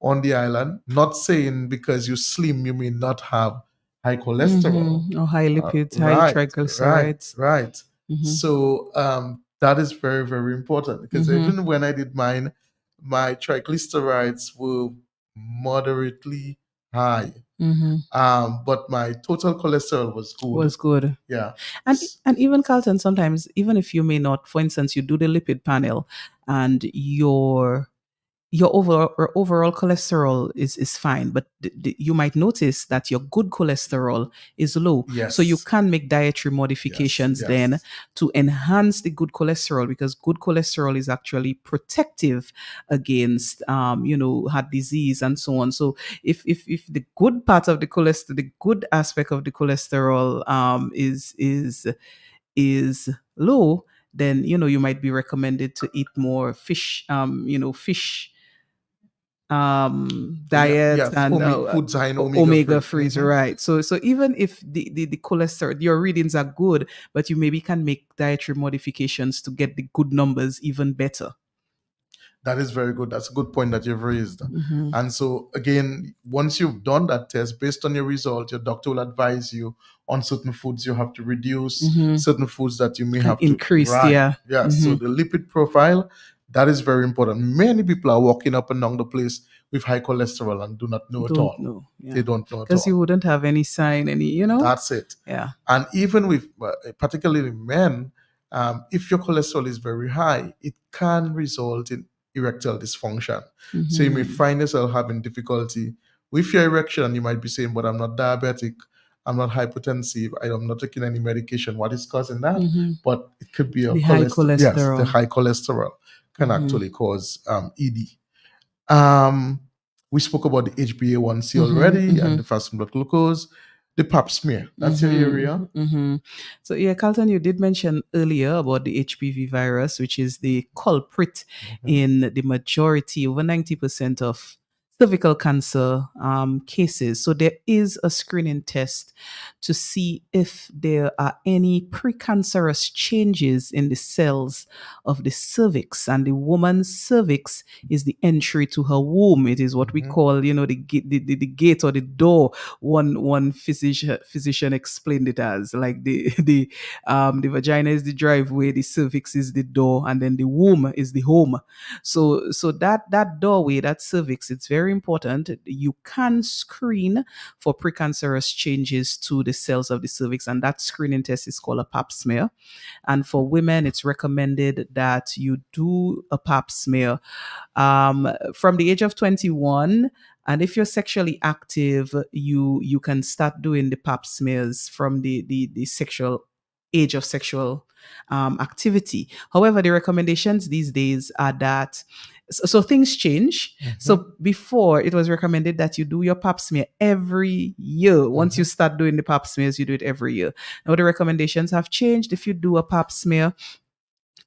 D: on the island. Not saying because you slim you may not have high cholesterol.
E: Or high lipids, high
D: Right,
E: triglycerides.
D: right.
E: Mhm.
D: So that is very, very important because
E: Mhm.
D: even when I did mine, my triglycerides were moderately high. But my total cholesterol was good.
E: Was good.
D: Yeah.
E: And even Carlton, sometimes, even if you may not, for instance, you do the lipid panel and your overall cholesterol is fine, but you might notice that your good cholesterol is low.
D: Yes.
E: So you can make dietary modifications
D: Yes.
E: then to enhance the good cholesterol, because good cholesterol is actually protective against heart disease and so on. So if the good part of the cholesterol, the good aspect of the cholesterol is low, then you might be recommended to eat more fish, fish diet and
D: foods high in
E: omega
D: free.
E: threes, right? So even if the cholesterol, your readings are good, but you maybe can make dietary modifications to get the good numbers even better.
D: That is very good. That's a good point that you've raised. And so again, once you've done that test, based on your result, your doctor will advise you on certain foods you have to reduce, certain foods that you may have to
E: increase.
D: Right. Yeah. So the lipid profile, that is very important. Many people are walking up and down the place with high cholesterol and do not know at all.
E: Yeah.
D: They don't know at all.
E: Because you wouldn't have any sign,
D: That's it.
E: Yeah.
D: And even with particularly men, if your cholesterol is very high, it can result in erectile dysfunction. So you may find yourself having difficulty with your erection, and you might be saying, but I'm not diabetic, I'm not hypertensive, I'm not taking any medication. What is causing that? But it could be
E: The high cholesterol.
D: Yes, the high cholesterol can actually cause ED. We spoke about the HbA1c already and the fasting blood glucose. The pap smear, that's your area.
E: So yeah, Carlton, you did mention earlier about the HPV virus, which is the culprit in the majority, over 90% of cervical cancer cases. So there is a screening test to see if there are any precancerous changes in the cells of the cervix. And the woman's cervix is the entry to her womb. It is what we call, the gate or the door. One physician explained it as, like the vagina is the driveway, the cervix is the door, and then the womb is the home. So that doorway, that cervix, it's very important. You can screen for precancerous changes to the cells of the cervix, and that screening test is called a pap smear. And for women, it's recommended that you do a pap smear from the age of 21. And if you're sexually active, you can start doing the pap smears from the sexual age of sexual activity. However, the recommendations these days are that so things change. So before, it was recommended that you do your pap smear every year. Once you start doing the pap smears, you do it every year. Now the recommendations have changed. If you do a pap smear,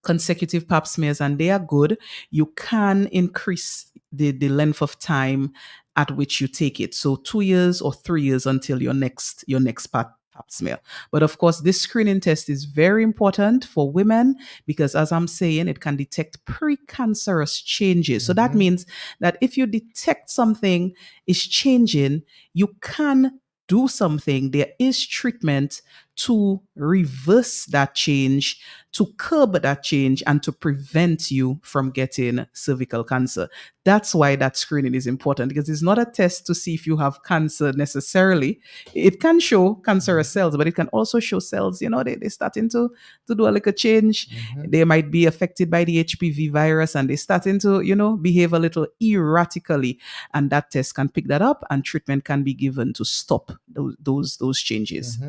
E: consecutive pap smears, and they are good, you can increase the length of time at which you take it. So 2 years or 3 years until your next pap smear. But of course, this screening test is very important for women because, as I'm saying, it can detect precancerous changes. So that means that if you detect something is changing, you can do something. There is treatment to reverse that change, to curb that change, and to prevent you from getting cervical cancer. That's why that screening is important, because it's not a test to see if you have cancer necessarily. It can show cancerous cells, but it can also show cells, they're starting to do a little change. They might be affected by the HPV virus and they're starting to, behave a little erratically. And that test can pick that up and treatment can be given to stop those changes.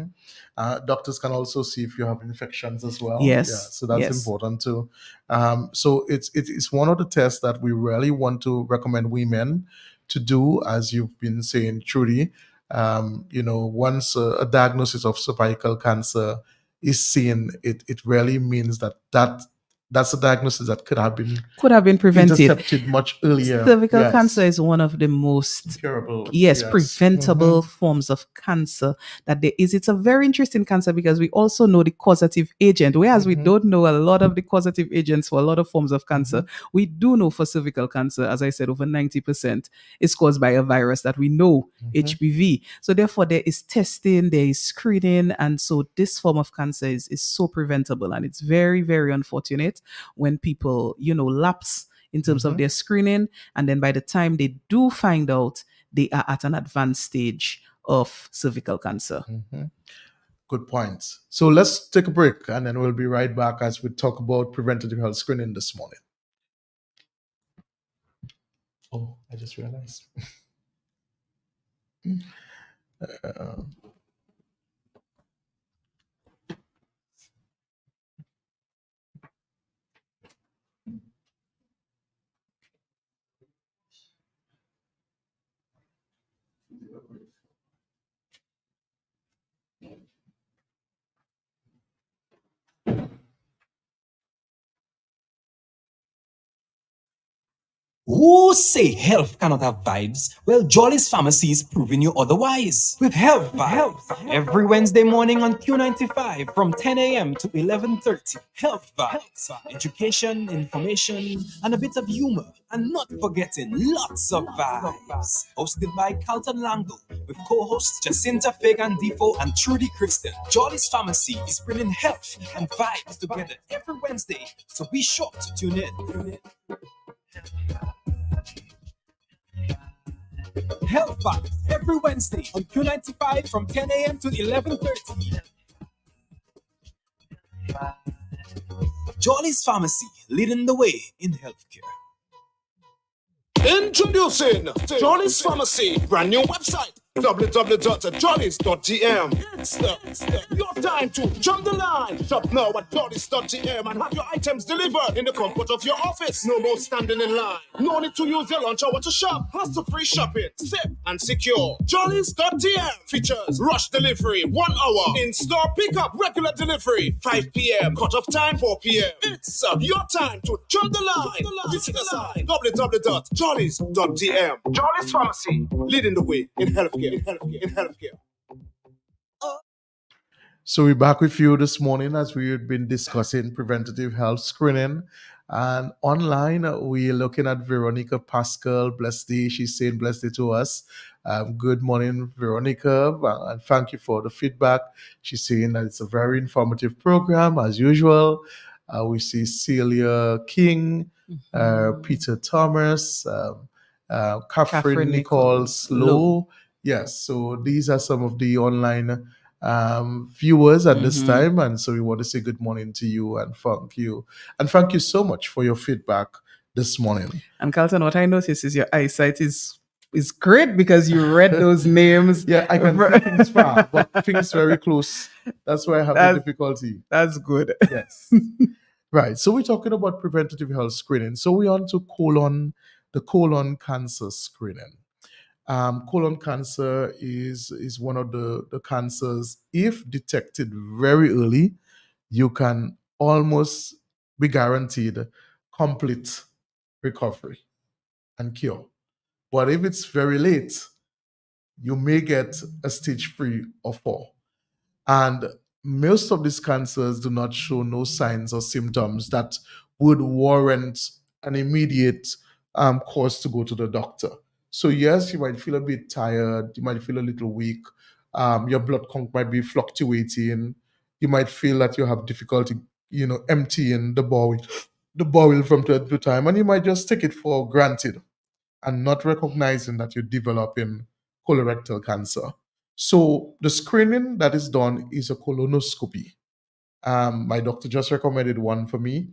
D: Doctors can also see if you have infections as well.
E: Yes.
D: Yeah, so that's important too. So it's one of the tests that we really want to recommend women to do, as you've been saying, Trudy. Once a diagnosis of cervical cancer is seen, it really means that that's a diagnosis that could have been
E: prevented.
D: intercepted much earlier.
E: Cervical
D: Yes.
E: cancer is one of the most
D: Curable.
E: preventable forms of cancer that there is. It's a very interesting cancer because we also know the causative agent, whereas we don't know a lot of the causative agents for a lot of forms of cancer. We do know for cervical cancer, as I said, over 90% is caused by a virus that we know, HPV. So therefore, there is testing, there is screening, and so this form of cancer is so preventable, and it's very, very unfortunate when people, lapse in terms of their screening, and then by the time they do find out, they are at an advanced stage of cervical cancer.
D: Good points. So let's take a break, and then we'll be right back as we talk about preventative health screening this morning. Oh, I just realized.
B: Who say health cannot have vibes? Well, Jolly's Pharmacy is proving you otherwise. With Health Vibes, every Wednesday morning on Q95 from 10 a.m. to 11:30. Health Vibes, education, information, and a bit of humor. And not forgetting lots of vibes. Hosted by Carlton Langdo with co-hosts Jacinta Fagan Defo and Trudy Kristen. Jolly's Pharmacy is bringing health and vibes together every Wednesday, so be sure to tune in. Health Vibes every Wednesday on Q95 from 10 a.m. to 11:30. Jolly's Pharmacy, leading the way in healthcare.
A: Introducing Jolly's Pharmacy, brand new website, www.jollies.gm. It's your time to jump the line. Shop now at jollies.gm and have your items delivered in the comfort of your office. No more standing in line. No need to use your lunch hour to shop. Hassle-free shopping, safe and secure. Jollies.gm features rush delivery, 1 hour. In-store pickup, regular delivery, 5 p.m. Cut-off time, 4 p.m. It's your time to jump the line. Visit us at www.jollies.gm. Jollies Pharmacy, leading the way in healthcare.
D: So we're back with you this morning as we've been discussing preventative health screening. And online, we're looking at Veronica Pascal. Blessed day. She's saying blessed day to us. Good morning, Veronica. And thank you for the feedback. She's saying that it's a very informative program, as usual. We see Celia King, Peter Thomas, Catherine Nicole Slow. Yes, so these are some of the online viewers at this time, and so we want to say good morning to you and thank you. And thank you so much for your feedback this morning.
E: And Carlton, what I notice is your eyesight is great because you read those names.
D: Yeah, I can see things far, but things very close. That's why I have the difficulty.
E: That's good.
D: Yes. Right, so we're talking about preventative health screening. So we're on to the colon cancer screening. Colon cancer is one of the cancers. If detected very early, you can almost be guaranteed complete recovery and cure. But if it's very late, you may get a stage 3 or 4. And most of these cancers do not show no signs or symptoms that would warrant an immediate cause to go to the doctor. So yes, you might feel a bit tired. You might feel a little weak. Your blood count might be fluctuating. You might feel that you have difficulty, emptying the bowel from time to time, and you might just take it for granted and not recognizing that you're developing colorectal cancer. So the screening that is done is a colonoscopy. My doctor just recommended one for me.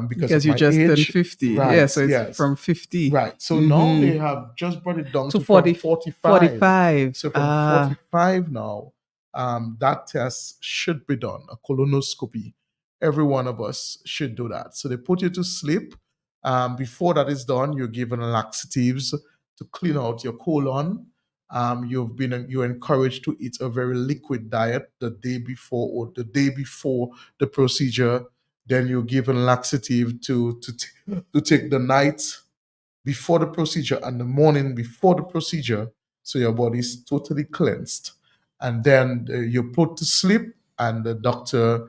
D: Because
E: you
D: of my
E: just turned
D: age.
E: 50.
D: Right,
E: Yeah, so it's
D: yes.
E: from 50.
D: Right. So now they have just brought it down
E: To
D: to
E: 45.
D: 45. So from 45 now, that test should be done, a colonoscopy. Every one of us should do that. So they put you to sleep. Before that is done, you're given laxatives to clean out your colon. You're encouraged to eat a very liquid diet the day before the procedure. Then you're given laxative to take the night before the procedure and the morning before the procedure, so your body is totally cleansed. And then you're put to sleep, and the doctor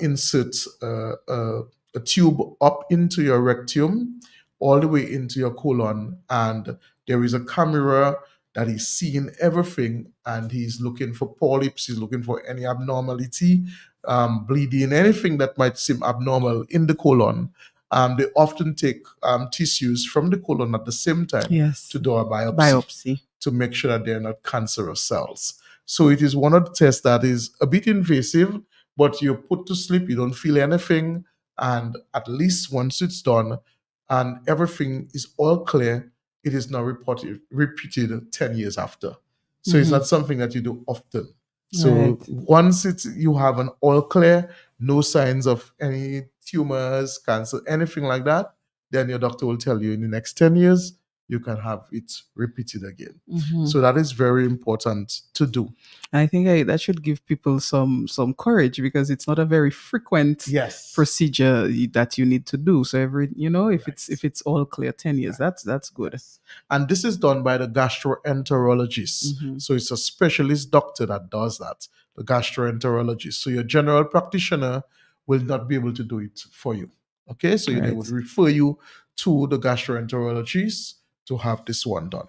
D: inserts a tube up into your rectum, all the way into your colon, and there is a camera that is seeing everything, and he's looking for polyps, he's looking for any abnormality, bleeding, anything that might seem abnormal in the colon. They often take tissues from the colon at the same time
E: Yes.
D: to do a biopsy
E: Biopsy.
D: to make sure that they're not cancerous cells. So it is one of the tests that is a bit invasive, but you're put to sleep, you don't feel anything, and at least once it's done and everything is all clear, it is now repeated 10 years after. So it's not something that you do often. So
E: Right.
D: once you have an all clear, no signs of any tumors, cancer, anything like that, then your doctor will tell you in the next 10 years, you can have it repeated again. So that is very important to do.
E: I think that should give people some courage, because it's not a very frequent
D: Yes.
E: procedure that you need to do. So every, if it's all clear, 10 years, that's good.
D: And this is done by the gastroenterologist. So it's a specialist doctor that does that, the gastroenterologist. So your general practitioner will not be able to do it for you. Okay, so they
E: Right.
D: would refer you to the gastroenterologist to have this one done.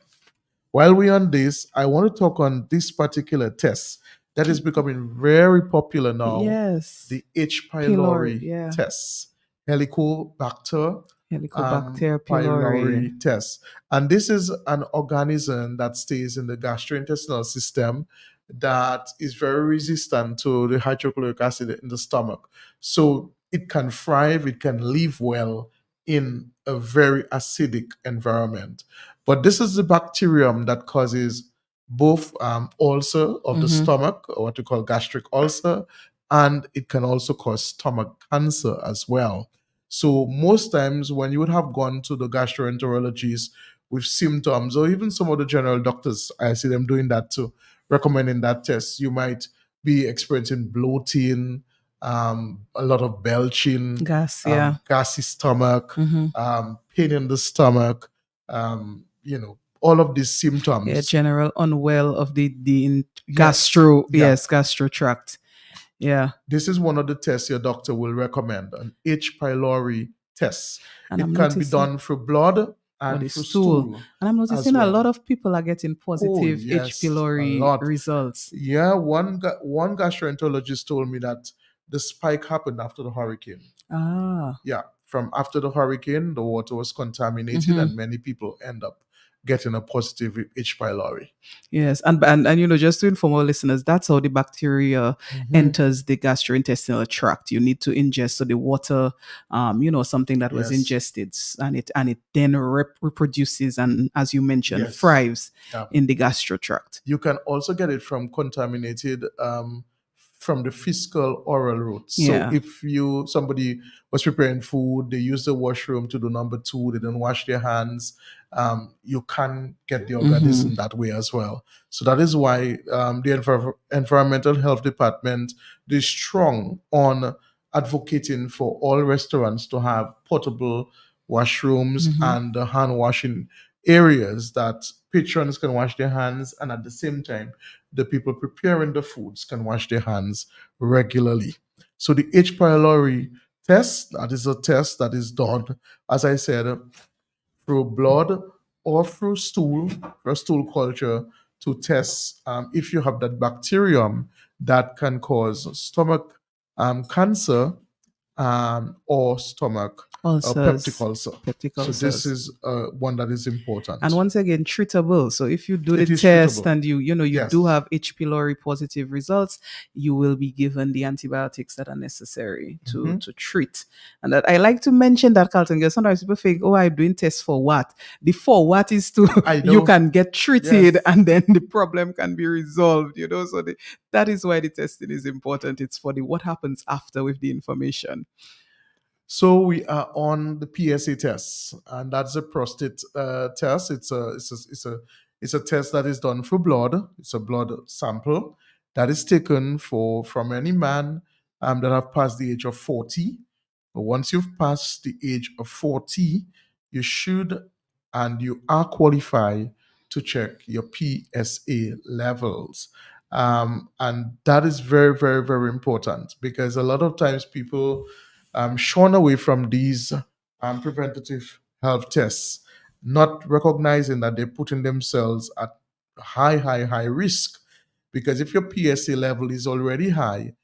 D: While we're on this, I want to talk on this particular test that is becoming very popular now.
E: Yes.
D: The H. pylori
E: yeah.
D: test, Helicobacter
E: Helicobacter pylori.
D: test. And this is an organism that stays in the gastrointestinal system that is very resistant to the hydrochloric acid in the stomach. So it can thrive, it can live well in a very acidic environment. But this is the bacterium that causes both ulcer of the stomach, or what we call gastric ulcer, and it can also cause stomach cancer as well. So most times when you would have gone to the gastroenterologist with symptoms, or even some of the general doctors, I see them doing that too, recommending that test, you might be experiencing bloating, a lot of belching,
E: Gas, yeah.
D: gassy stomach, pain in the stomach, all of these symptoms.
E: Yeah, general unwell of the gastro, yes, gastro tract. Yeah.
D: This is one of the tests your doctor will recommend, an H. pylori test.
E: And
D: it
E: I'm
D: can be
E: noticing-
D: done through blood and
E: the
D: through
E: stool.
D: stool.
E: And I'm noticing
D: well.
E: a lot of people are getting positive
D: yes,
E: H. pylori
D: a lot.
E: results.
D: Yeah, one gastroenterologist told me that the spike happened after the hurricane.
E: Ah.
D: Yeah, from after the hurricane, the water was contaminated, and many people end up getting a positive H. pylori.
E: Yes, and just to inform our listeners, that's how the bacteria enters the gastrointestinal tract. You need to ingest the water, something that was
D: Yes.
E: ingested, and it then reproduces, and as you mentioned,
D: Yes.
E: thrives
D: Yeah.
E: in the gastro tract.
D: You can also get it from contaminated from the fecal oral route. So
E: Yeah.
D: if somebody was preparing food, they use the washroom to do number 2, they don't wash their hands, you can get the organism that way as well. So that is why the Environmental Health Department is strong on advocating for all restaurants to have portable washrooms and hand washing areas that patrons can wash their hands, and at the same time the people preparing the foods can wash their hands regularly. So the H. pylori test, that is a test that is done, as I said, through blood or through stool culture, to test if you have that bacterium that can cause stomach cancer or stomach
E: Ulcers.
D: peptic ulcer.
E: Peptic
D: So
E: ulcers.
D: this is one that is important.
E: And once again, treatable. So if you do
D: It
E: the
D: is
E: test
D: treatable.
E: and you
D: Yes.
E: do have H. pylori positive results, you will be given the antibiotics that are necessary to treat. And that I like to mention that, Carlton, because sometimes people think, oh, I'm doing tests for what? The for what is to
D: I know.
E: you can get treated
D: Yes.
E: and then the problem can be resolved. So that is why the testing is important. It's for the what happens after with the information.
D: So we are on the PSA test, and that's a prostate test. It's a test that is done for blood. It's a blood sample that is taken from any man that have passed the age of 40. But once you've passed the age of 40, you should and you are qualified to check your PSA levels. And that is very, very, very important because a lot of times people shun away from these preventative health tests, not recognizing that they're putting themselves at high, high, high risk. Because if your PSA level is already high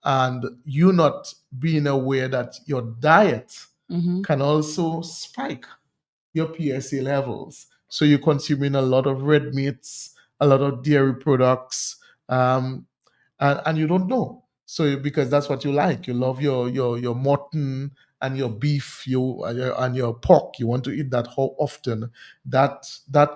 D: and you not being aware that your diet
E: Mm-hmm.
D: can also spike your PSA levels. So you're consuming a lot of red meats, a lot of dairy products, um, and you don't know. So because that's what you like, you love your mutton and your beef, and your pork. You want to eat that how often. That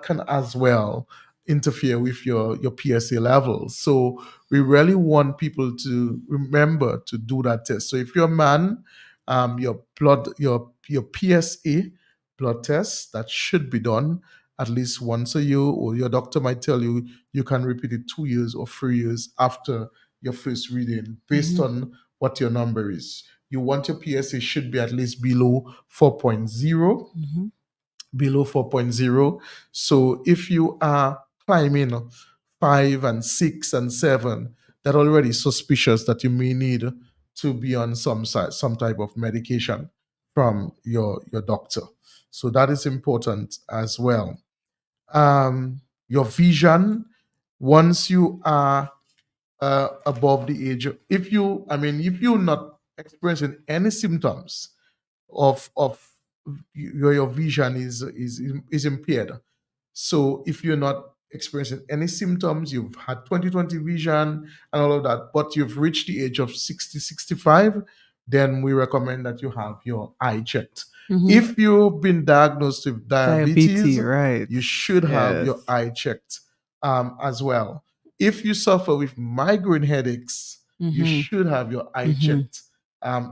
D: can as well interfere with your PSA levels. So we really want people to remember to do that test. So if you're a man, your PSA blood test that should be done at least once a year, or your doctor might tell you you can repeat it 2 years or 3 years after your first reading based
E: Mm-hmm.
D: on what your number is. You want your PSA should be at least below 4.0,
E: Mm-hmm.
D: below 4.0. So if you are climbing 5 and 6 and 7, that already suspicious that you may need to be on some type of medication from your doctor. So that is important as well. Your vision, once you are above the age if if you're not experiencing any symptoms of your vision is impaired. So if you're not experiencing any symptoms, you've had 20/20 vision and all of that, but you've reached the age of 60, 65, then we recommend that you have your eye checked.
E: Mm-hmm.
D: If you've been diagnosed with diabetes,
E: Diabetes, right?
D: you should have
E: Yes.
D: your eye checked as well. If you suffer with migraine headaches, you
E: Mm-hmm.
D: should have your eye
E: Mm-hmm.
D: checked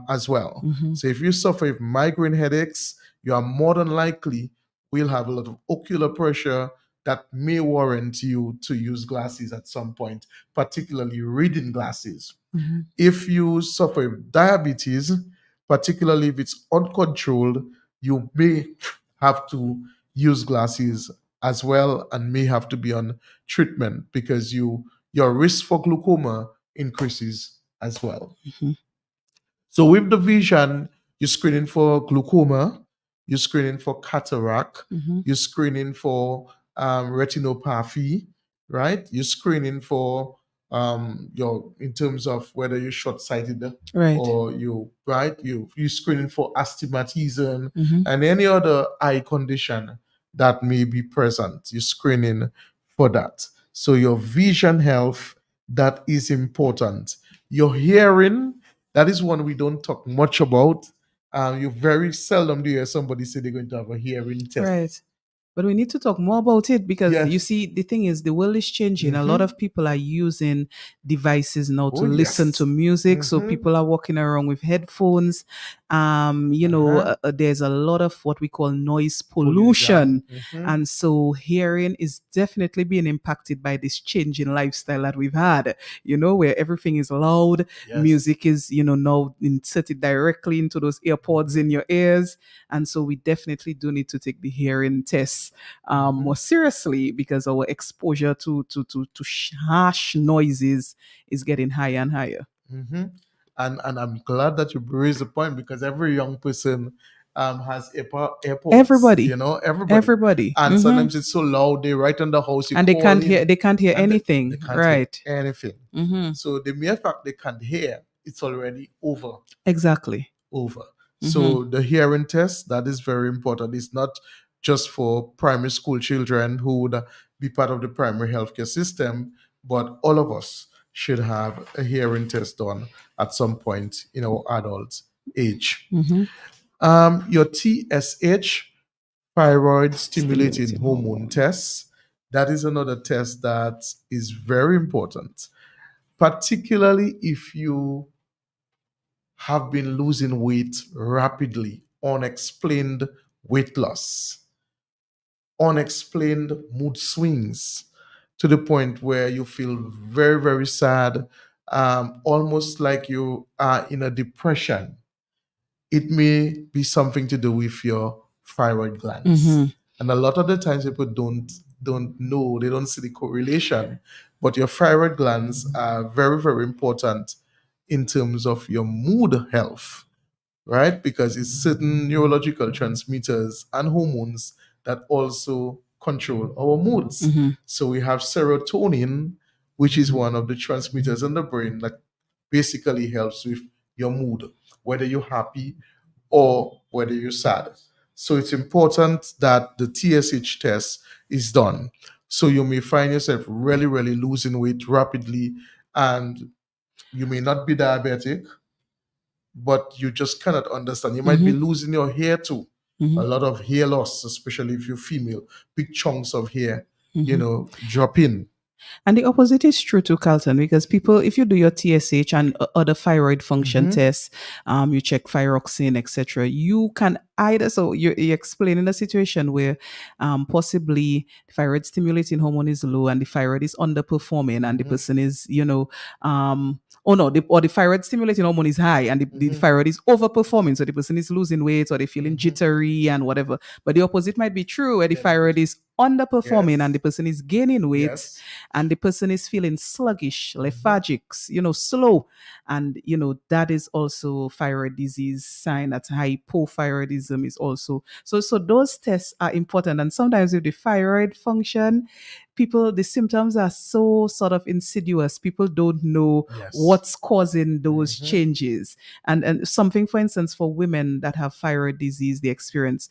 D: as well.
E: Mm-hmm.
D: So if you suffer with migraine headaches, you are more than likely will have a lot of ocular pressure that may warrant you to use glasses at some point, particularly reading glasses.
E: Mm-hmm.
D: If you suffer with diabetes, particularly if it's uncontrolled, you may have to use glasses as well and may have to be on treatment because your risk for glaucoma increases as well.
E: Mm-hmm.
D: So with the vision, you're screening for glaucoma, you're screening for cataract,
E: Mm-hmm.
D: you're screening for retinopathy, right? You're screening for your in terms of whether you're short-sighted
E: Right.
D: or you screening for astigmatism
E: Mm-hmm.
D: and any other eye condition that may be present. You're screening for that. So your vision health, that is important. Your hearing, that is one we don't talk much about. You very seldom do you hear somebody say they're going to have a hearing test.
E: Right. But we need to talk more about it because you
D: Yes.
E: see, the thing is, the world is changing. A lot
D: Mhm.
E: of people are using devices now to
D: Oh,
E: listen
D: yes.
E: to music. So
D: Mhm.
E: people are walking around with headphones. There's a lot of what we call noise pollution.
D: Mhm.
E: And so hearing is definitely being impacted by this changing lifestyle that we've had, where everything is loud,
D: Yes.
E: music is, now inserted directly into those earpods in your ears. And so we definitely do need to take the hearing tests more seriously because our exposure to harsh noises is getting higher and higher.
D: Mhm. And I'm glad that you raised the point because every young person has AirPods.
E: Everybody.
D: Everybody.
E: Everybody.
D: And
E: Mhm.
D: sometimes it's so loud they right in the house. You
E: And they
D: call
E: can't
D: in,
E: hear
D: and
E: anything.
D: they can't
E: Right.
D: hear anything.
E: Hmm.
D: So the mere fact they can't hear, it's already over.
E: Exactly.
D: So the hearing test, that is very important. It's not just for primary school children who would be part of the primary healthcare system, but all of us should have a hearing test done at some point in our adult age.
E: Hmm.
D: Your TSH, thyroid stimulating
E: Stimulating
D: hormone
E: hormone.
D: test, that is another test that is very important, particularly if you have been losing weight rapidly, unexplained weight loss, unexplained mood swings to the point where you feel very, very sad, almost like you are in a depression. it may be something to do with your thyroid glands.
E: Mm-hmm.
D: And a lot of the times people don't know, they don't see the correlation. But your thyroid glands are very, very important in terms of your mood health, right? Because it's certain neurological transmitters and hormones that also control our moods.
E: Mm-hmm.
D: So we have serotonin, which is one of the transmitters in the brain that basically helps with your mood, whether you're happy or whether you're sad. So it's important that the TSH test is done. So you may find yourself really, really losing weight rapidly, and you may not be diabetic, but you just cannot understand. You might be losing your hair too.
E: Mm-hmm.
D: A lot of hair loss, especially if you're female, big chunks of hair,
E: Mm-hmm.
D: drop in.
E: And the opposite is true to Carlton, because people, if you do your TSH and other thyroid function tests, you check thyroxine, etc., you can either, so you're explaining a situation where possibly thyroid stimulating hormone is low and the thyroid is underperforming and the person is, or the thyroid stimulating hormone is high and the thyroid is overperforming. So the person is losing weight or they're feeling jittery and whatever. But the opposite might be true, where the thyroid is underperforming and the person is gaining weight.
D: Yes.
E: And the person is feeling sluggish, lethargic, slow. And, that is also thyroid disease sign. That hypothyroidism is also. So those tests are important. And sometimes with the thyroid function, the symptoms are so sort of insidious. People don't know
D: Yes.
E: what's causing those changes. And something, for instance, for women that have thyroid disease, they experience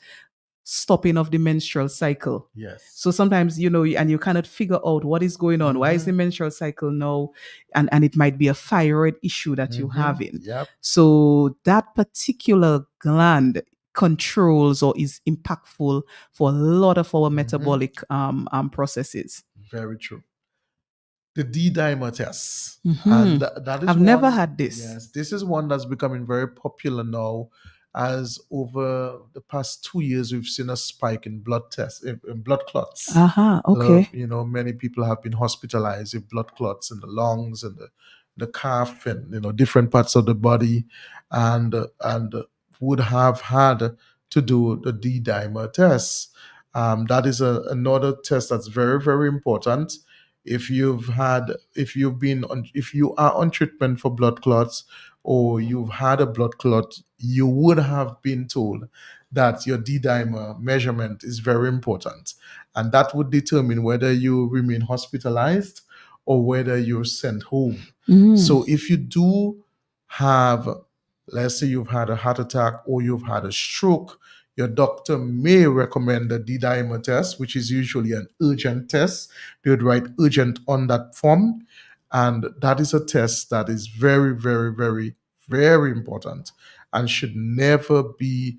E: stopping of the menstrual cycle.
D: Yes.
E: So sometimes, and you cannot figure out what is going on. Why is the menstrual cycle now? And it might be a thyroid issue that you're having.
D: Yep.
E: So that particular gland controls or is impactful for a lot of our metabolic processes.
D: Very true. The D-dimer test.
E: Mhm.
D: And that is
E: I've never
D: one-
E: had this.
D: Yes, this is one that's becoming very popular now, as over the past 2 years we've seen a spike in blood tests, in blood clots.
E: Aha,
D: A lot
E: okay.
D: of, many people have been hospitalized with blood clots in the lungs and the calf and different parts of the body, and would have had to do the D-dimer test. That is another test that's very, very important. If you are on treatment for blood clots, or you've had a blood clot, you would have been told that your D-dimer measurement is very important, and that would determine whether you remain hospitalized or whether you're sent home. So if you do have, let's say you've had a heart attack or you've had a stroke, your doctor may recommend a D-dimer test, which is usually an urgent test. They would write urgent on that form. And that is a test that is very, very, very, very important and should never be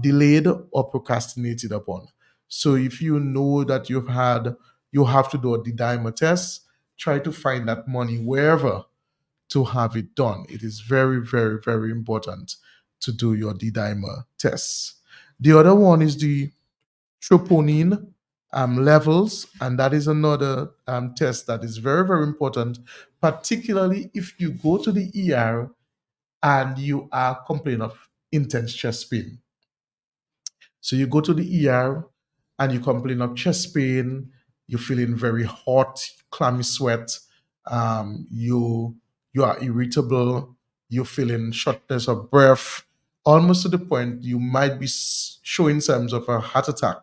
D: delayed or procrastinated upon. So if you know that you have to do a D-dimer test, try to find that money wherever to have it done. It is very, very, very important to do your D-dimer tests. The other one is the troponin levels, and that is another test that is very, very important, particularly if you go to the ER and you are complaining of intense chest pain. So you go to the ER and you complain of chest pain, you're feeling very hot, clammy sweat, you are irritable, you're feeling shortness of breath, almost to the point you might be showing signs of a heart attack.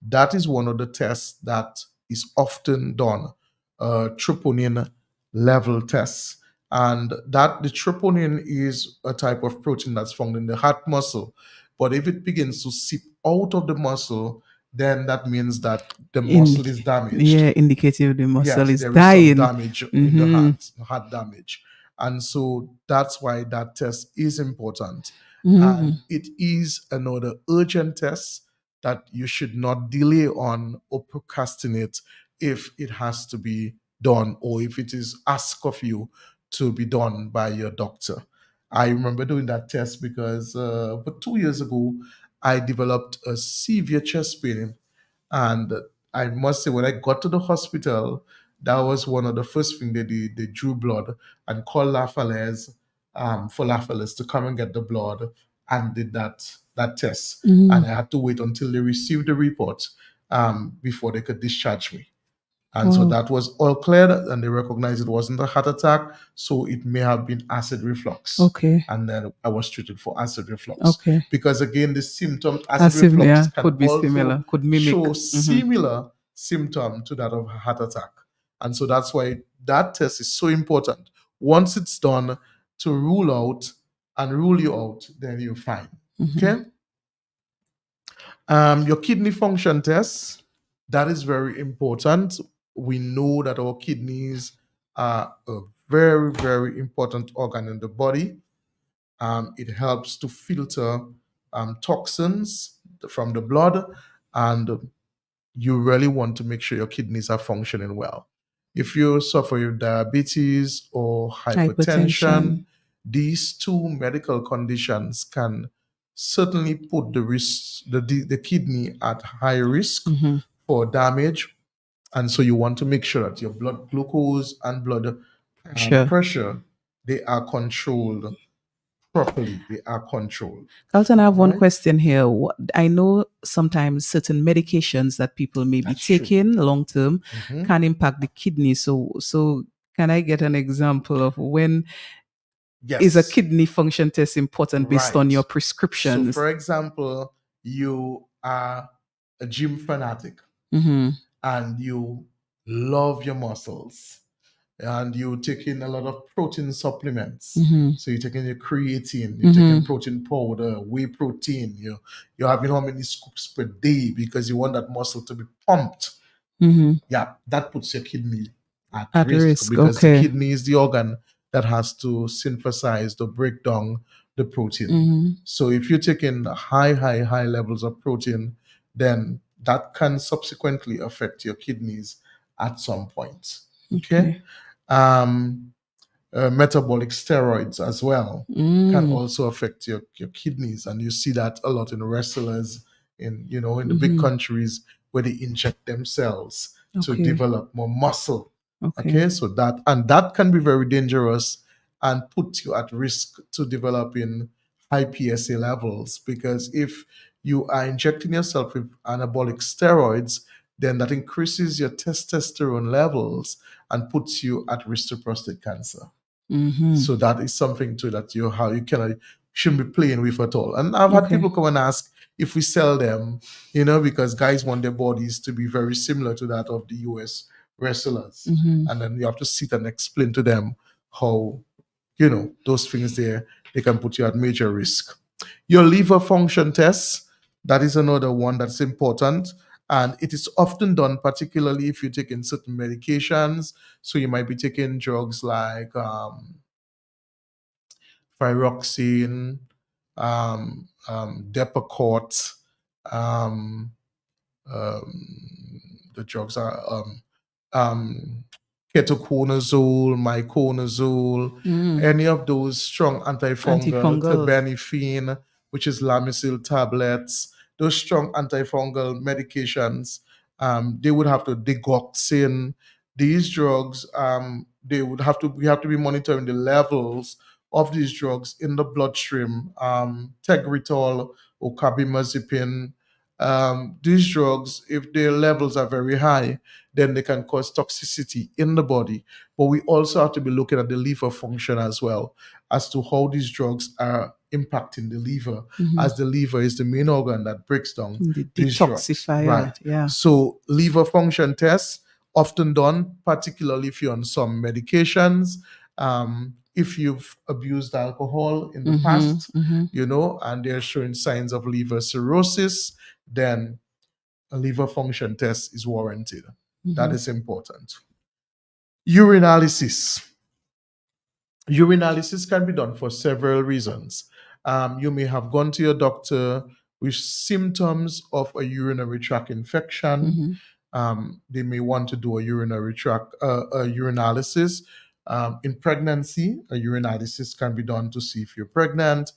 D: That is one of the tests that is often done, troponin level tests. And that the troponin is a type of protein that's found in the heart muscle. But if it begins to seep out of the muscle, then that means that the muscle is damaged.
E: Yeah, indicative the muscle is
D: there
E: dying.
D: is some damage in the heart damage. And so that's why that test is important. And it is another urgent test that you should not delay on or procrastinate if it has to be done, or if it is asked of you to be done by your doctor. I remember doing that test because about 2 years ago, I developed a severe chest pain. And I must say, when I got to the hospital, that was one of the first things they did. They drew blood and called La Falaise for La Falaise to come and get the blood and did that test.
E: Mhm.
D: And I had to wait until they received the report before they could discharge me. And so
E: Wow.
D: that was all cleared, and they recognized it wasn't a heart attack, so it may have been acid reflux.
E: Okay.
D: And then I was treated for acid reflux.
E: Okay.
D: Because again, the symptom
E: As
D: acid
E: if,
D: reflux
E: yeah,
D: can
E: could be
D: also
E: similar, could mimic.
D: show
E: Mhm.
D: similar symptom to that of a heart attack. And so that's why that test is so important. Once it's done to rule out and rule you out, then you're fine.
E: Mhm.
D: Okay. Your kidney function test, that is very important. We know that our kidneys are a very, very important organ in the body. It helps to filter toxins from the blood, and you really want to make sure your kidneys are functioning well. If you suffer with diabetes or hypertension,
E: Hypertension.
D: these two medical conditions can certainly put the kidney at high risk
E: Mhm.
D: for damage. And so you want to make sure that your blood glucose and blood
E: Sure.
D: pressure, they are controlled properly. They are controlled.
E: Carlton, I have one
D: Right.
E: question here. I know sometimes certain medications that people may be
D: That's true.
E: taking long term
D: Mhm.
E: can impact the kidney. So can I get an example of when is a
D: Yes.
E: kidney function test important based on
D: Right.
E: your
D: So,
E: prescriptions?
D: for example, you are a gym fanatic
E: Mhm.
D: and you love your muscles and you take in a lot of protein supplements.
E: Mhm.
D: So you're taking your creatine, you're taking protein powder, whey protein, you're having how many scoops per day because you want that muscle to be pumped.
E: Mhm.
D: Yeah, that puts your kidney at
E: At
D: risk
E: risk.
D: because the
E: Okay.
D: kidney is the organ that has to synthesize to break down the protein.
E: Mhm.
D: So if you're taking high levels of protein, then that can subsequently affect your kidneys at some point. Okay.
E: Okay.
D: Metabolic steroids as well can
E: Mm.
D: also affect your kidneys, and you see that a lot in wrestlers in in the big countries where they inject themselves to
E: Okay.
D: develop more muscle.
E: Okay.
D: Okay, so that can be very dangerous and put you at risk to developing high PSA levels, because if you are injecting yourself with anabolic steroids, then that increases your testosterone levels and puts you at risk to prostate cancer.
E: Mhm.
D: So that is something too that you shouldn't be playing with at all. And I've had
E: Okay.
D: people come and ask if we sell them, because guys want their bodies to be very similar to that of the US wrestlers.
E: Mhm.
D: And then you have to sit and explain to them how, those things there, they can put you at major risk. Your liver function test, that is another one that's important. And it is often done, particularly if you're taking certain medications. So you might be taking drugs like thyroxine, Depakote, um, the drugs are um, ketoconazole, miconazole,
E: Mm.
D: any of those strong antifungal,
E: Antifungals.
D: terbinafine, which is Lamisil tablets, those strong antifungal medications, they would have to digoxin. These drugs, we have to be monitoring the levels of these drugs in the bloodstream. Tegretol or carbimazepine, these drugs, if their levels are very high, then they can cause toxicity in the body. But we also have to be looking at the liver function as well, as to how these drugs are impacting the liver,
E: Mhm.
D: as the liver is the main organ that breaks down
E: The
D: these drugs.
E: detoxifier.
D: Right.
E: Yeah.
D: So liver function tests often done, particularly if you're on some medications. If you've abused alcohol in the past,
E: Mhm.
D: and they're showing signs of liver cirrhosis, then a liver function test is warranted. That
E: Mhm.
D: is important. Urinalysis. Urinalysis can be done for several reasons. You may have gone to your doctor with symptoms of a urinary tract infection.
E: Mhm.
D: They may want to do a urinary tract urinalysis. In pregnancy, a urinalysis can be done to see if you're pregnant.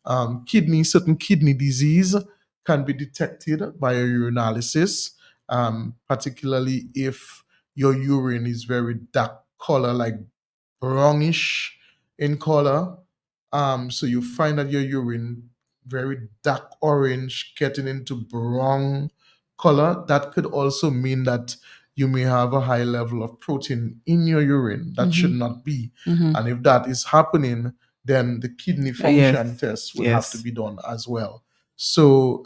D: Certain kidney disease can be detected by a urinalysis, particularly if your urine is very dark color, like brownish in color. So you find that your urine very dark orange getting into brown color, that could also mean that you may have a high level of protein in your urine. That should not be. And if that is happening, then the kidney function test will have to
E: Yes.
D: be done as well. So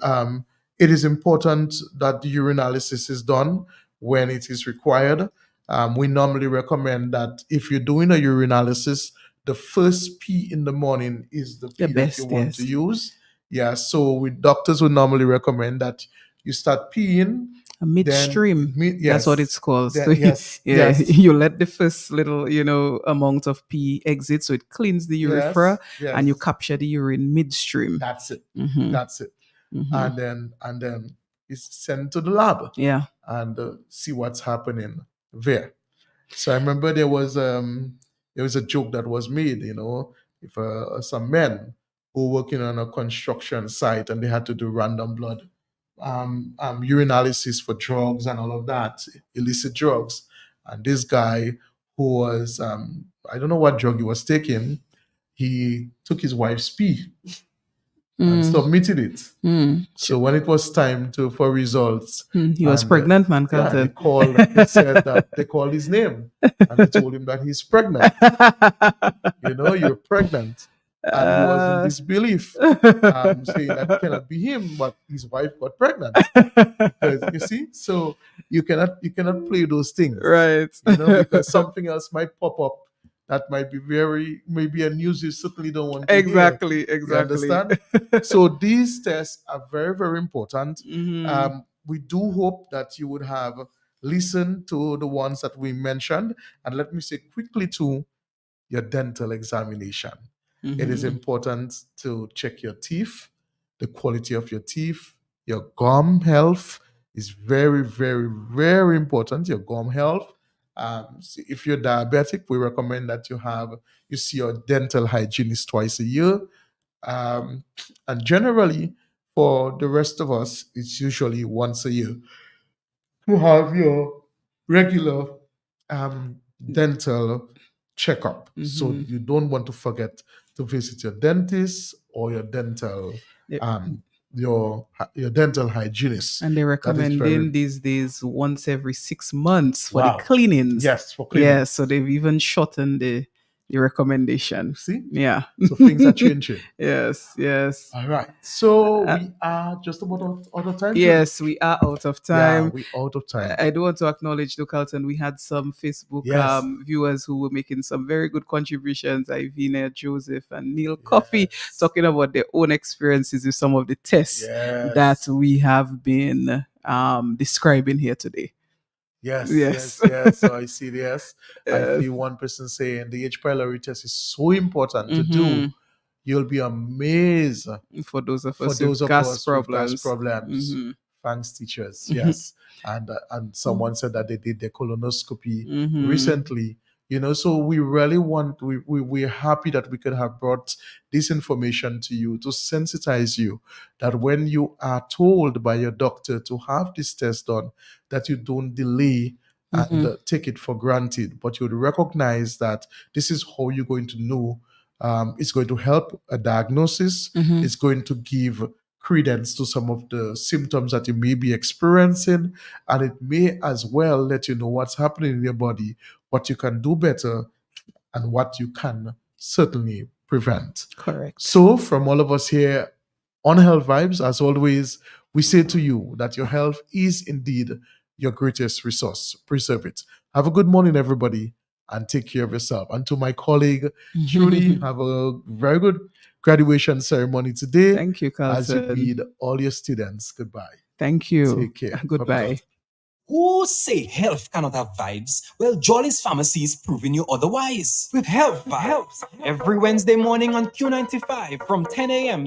D: it is important that the urinalysis is done when it is required. We normally recommend that if you're doing a urinalysis, the first pee in the morning is the pee
E: The
D: that you
E: best,
D: want to
E: yes.
D: use. Yeah, so doctors would normally recommend that you start peeing
E: Midstream. That's what
D: yes,
E: it's called.
D: then, yes,
E: Yeah,
D: yes,
E: you let the first little, amount of pee exit, so it cleans the urethra,
D: yes,
E: and you
D: yes.
E: capture the urine midstream.
D: That's it.
E: Mhm.
D: That's it.
E: Mhm.
D: And then it's sent to the lab
E: Yeah.
D: and see what's happening there. So I remember there was a joke that was made, if some men who were working on a construction site and they had to do random blood urinalysis for drugs and all of that, illicit drugs, and this guy who was I don't know what drug he was taking, he took his wife's pee and submitted it. So when it was time for results,
E: He was
D: and,
E: pregnant, man,
D: yeah,
E: Carlton.
D: he said that they called his name and they told him that he's pregnant. You're pregnant. And he was in disbelief, saying that cannot be him, but his wife got pregnant. Because you see, so you cannot play those things,
E: Right.
D: because something else might pop up that might be maybe a news you certainly don't want to hear.
E: Exactly.
D: You understand? So these tests are very, very important. We do hope that you would have listened to the ones that we mentioned. And let me say quickly too, your dental examination. It is important to check your teeth, the quality of your teeth, your gum health is very, very, very important. Your gum health. If you're diabetic, we recommend that you see your dental hygienist twice a year. And generally, for the rest of us, it's usually once a year to have your regular dental checkup. So you don't want to forget to visit your dentist or your dental your dental hygienist.
E: And they're
D: That is
E: recommending these days once every 6 months for
D: Wow.
E: the cleanings.
D: Yes, for cleaning.
E: Yeah, so they've even shortened the recommendation.
D: See?
E: Yeah.
D: So things are changing.
E: Yes.
D: All right. So we are just about out of time.
E: Yes, we are out of time.
D: Yeah, we out of time.
E: I do want to acknowledge, though, Carlton, we had some Facebook
D: Yes.
E: viewers who were making some very good contributions. Ivina, Joseph, and Neil Coffee, talking about their own experiences with some of the tests that we have been describing here today.
D: Yes. So I see this. I see one person saying the H. pylori test is so important to do. You'll be amazed
E: For those of
D: for
E: us
D: those
E: with
D: of
E: gas
D: us
E: problems.
D: with gas problems. Thanks, teachers. Yes. And someone said that they did their colonoscopy recently. So we really we're happy that we could have brought this information to you to sensitize you that when you are told by your doctor to have this test done, that you don't delay and take it for granted, but you would recognize that this is how you're going to know. It's going to help a diagnosis. It's going to give credence to some of the symptoms that you may be experiencing, and it may as well let you know what's happening in your body, what you can do better, and what you can certainly prevent.
E: Correct.
D: So from all of us here on Health Vibes, as always, we say to you that your health is indeed your greatest resource. Preserve it. Have a good morning, everybody, and take care of yourself. And to my colleague, Julie, have a very good graduation ceremony today.
E: Thank you,
D: As you
E: Carlton.
D: bid all your students goodbye.
E: Thank you.
D: Take care.
E: Goodbye.
D: Bye-bye.
B: Who say health cannot have vibes? Well, Jolly's Pharmacy is proving you otherwise. With Health Vibes, every Wednesday morning on Q95 from 10 a.m.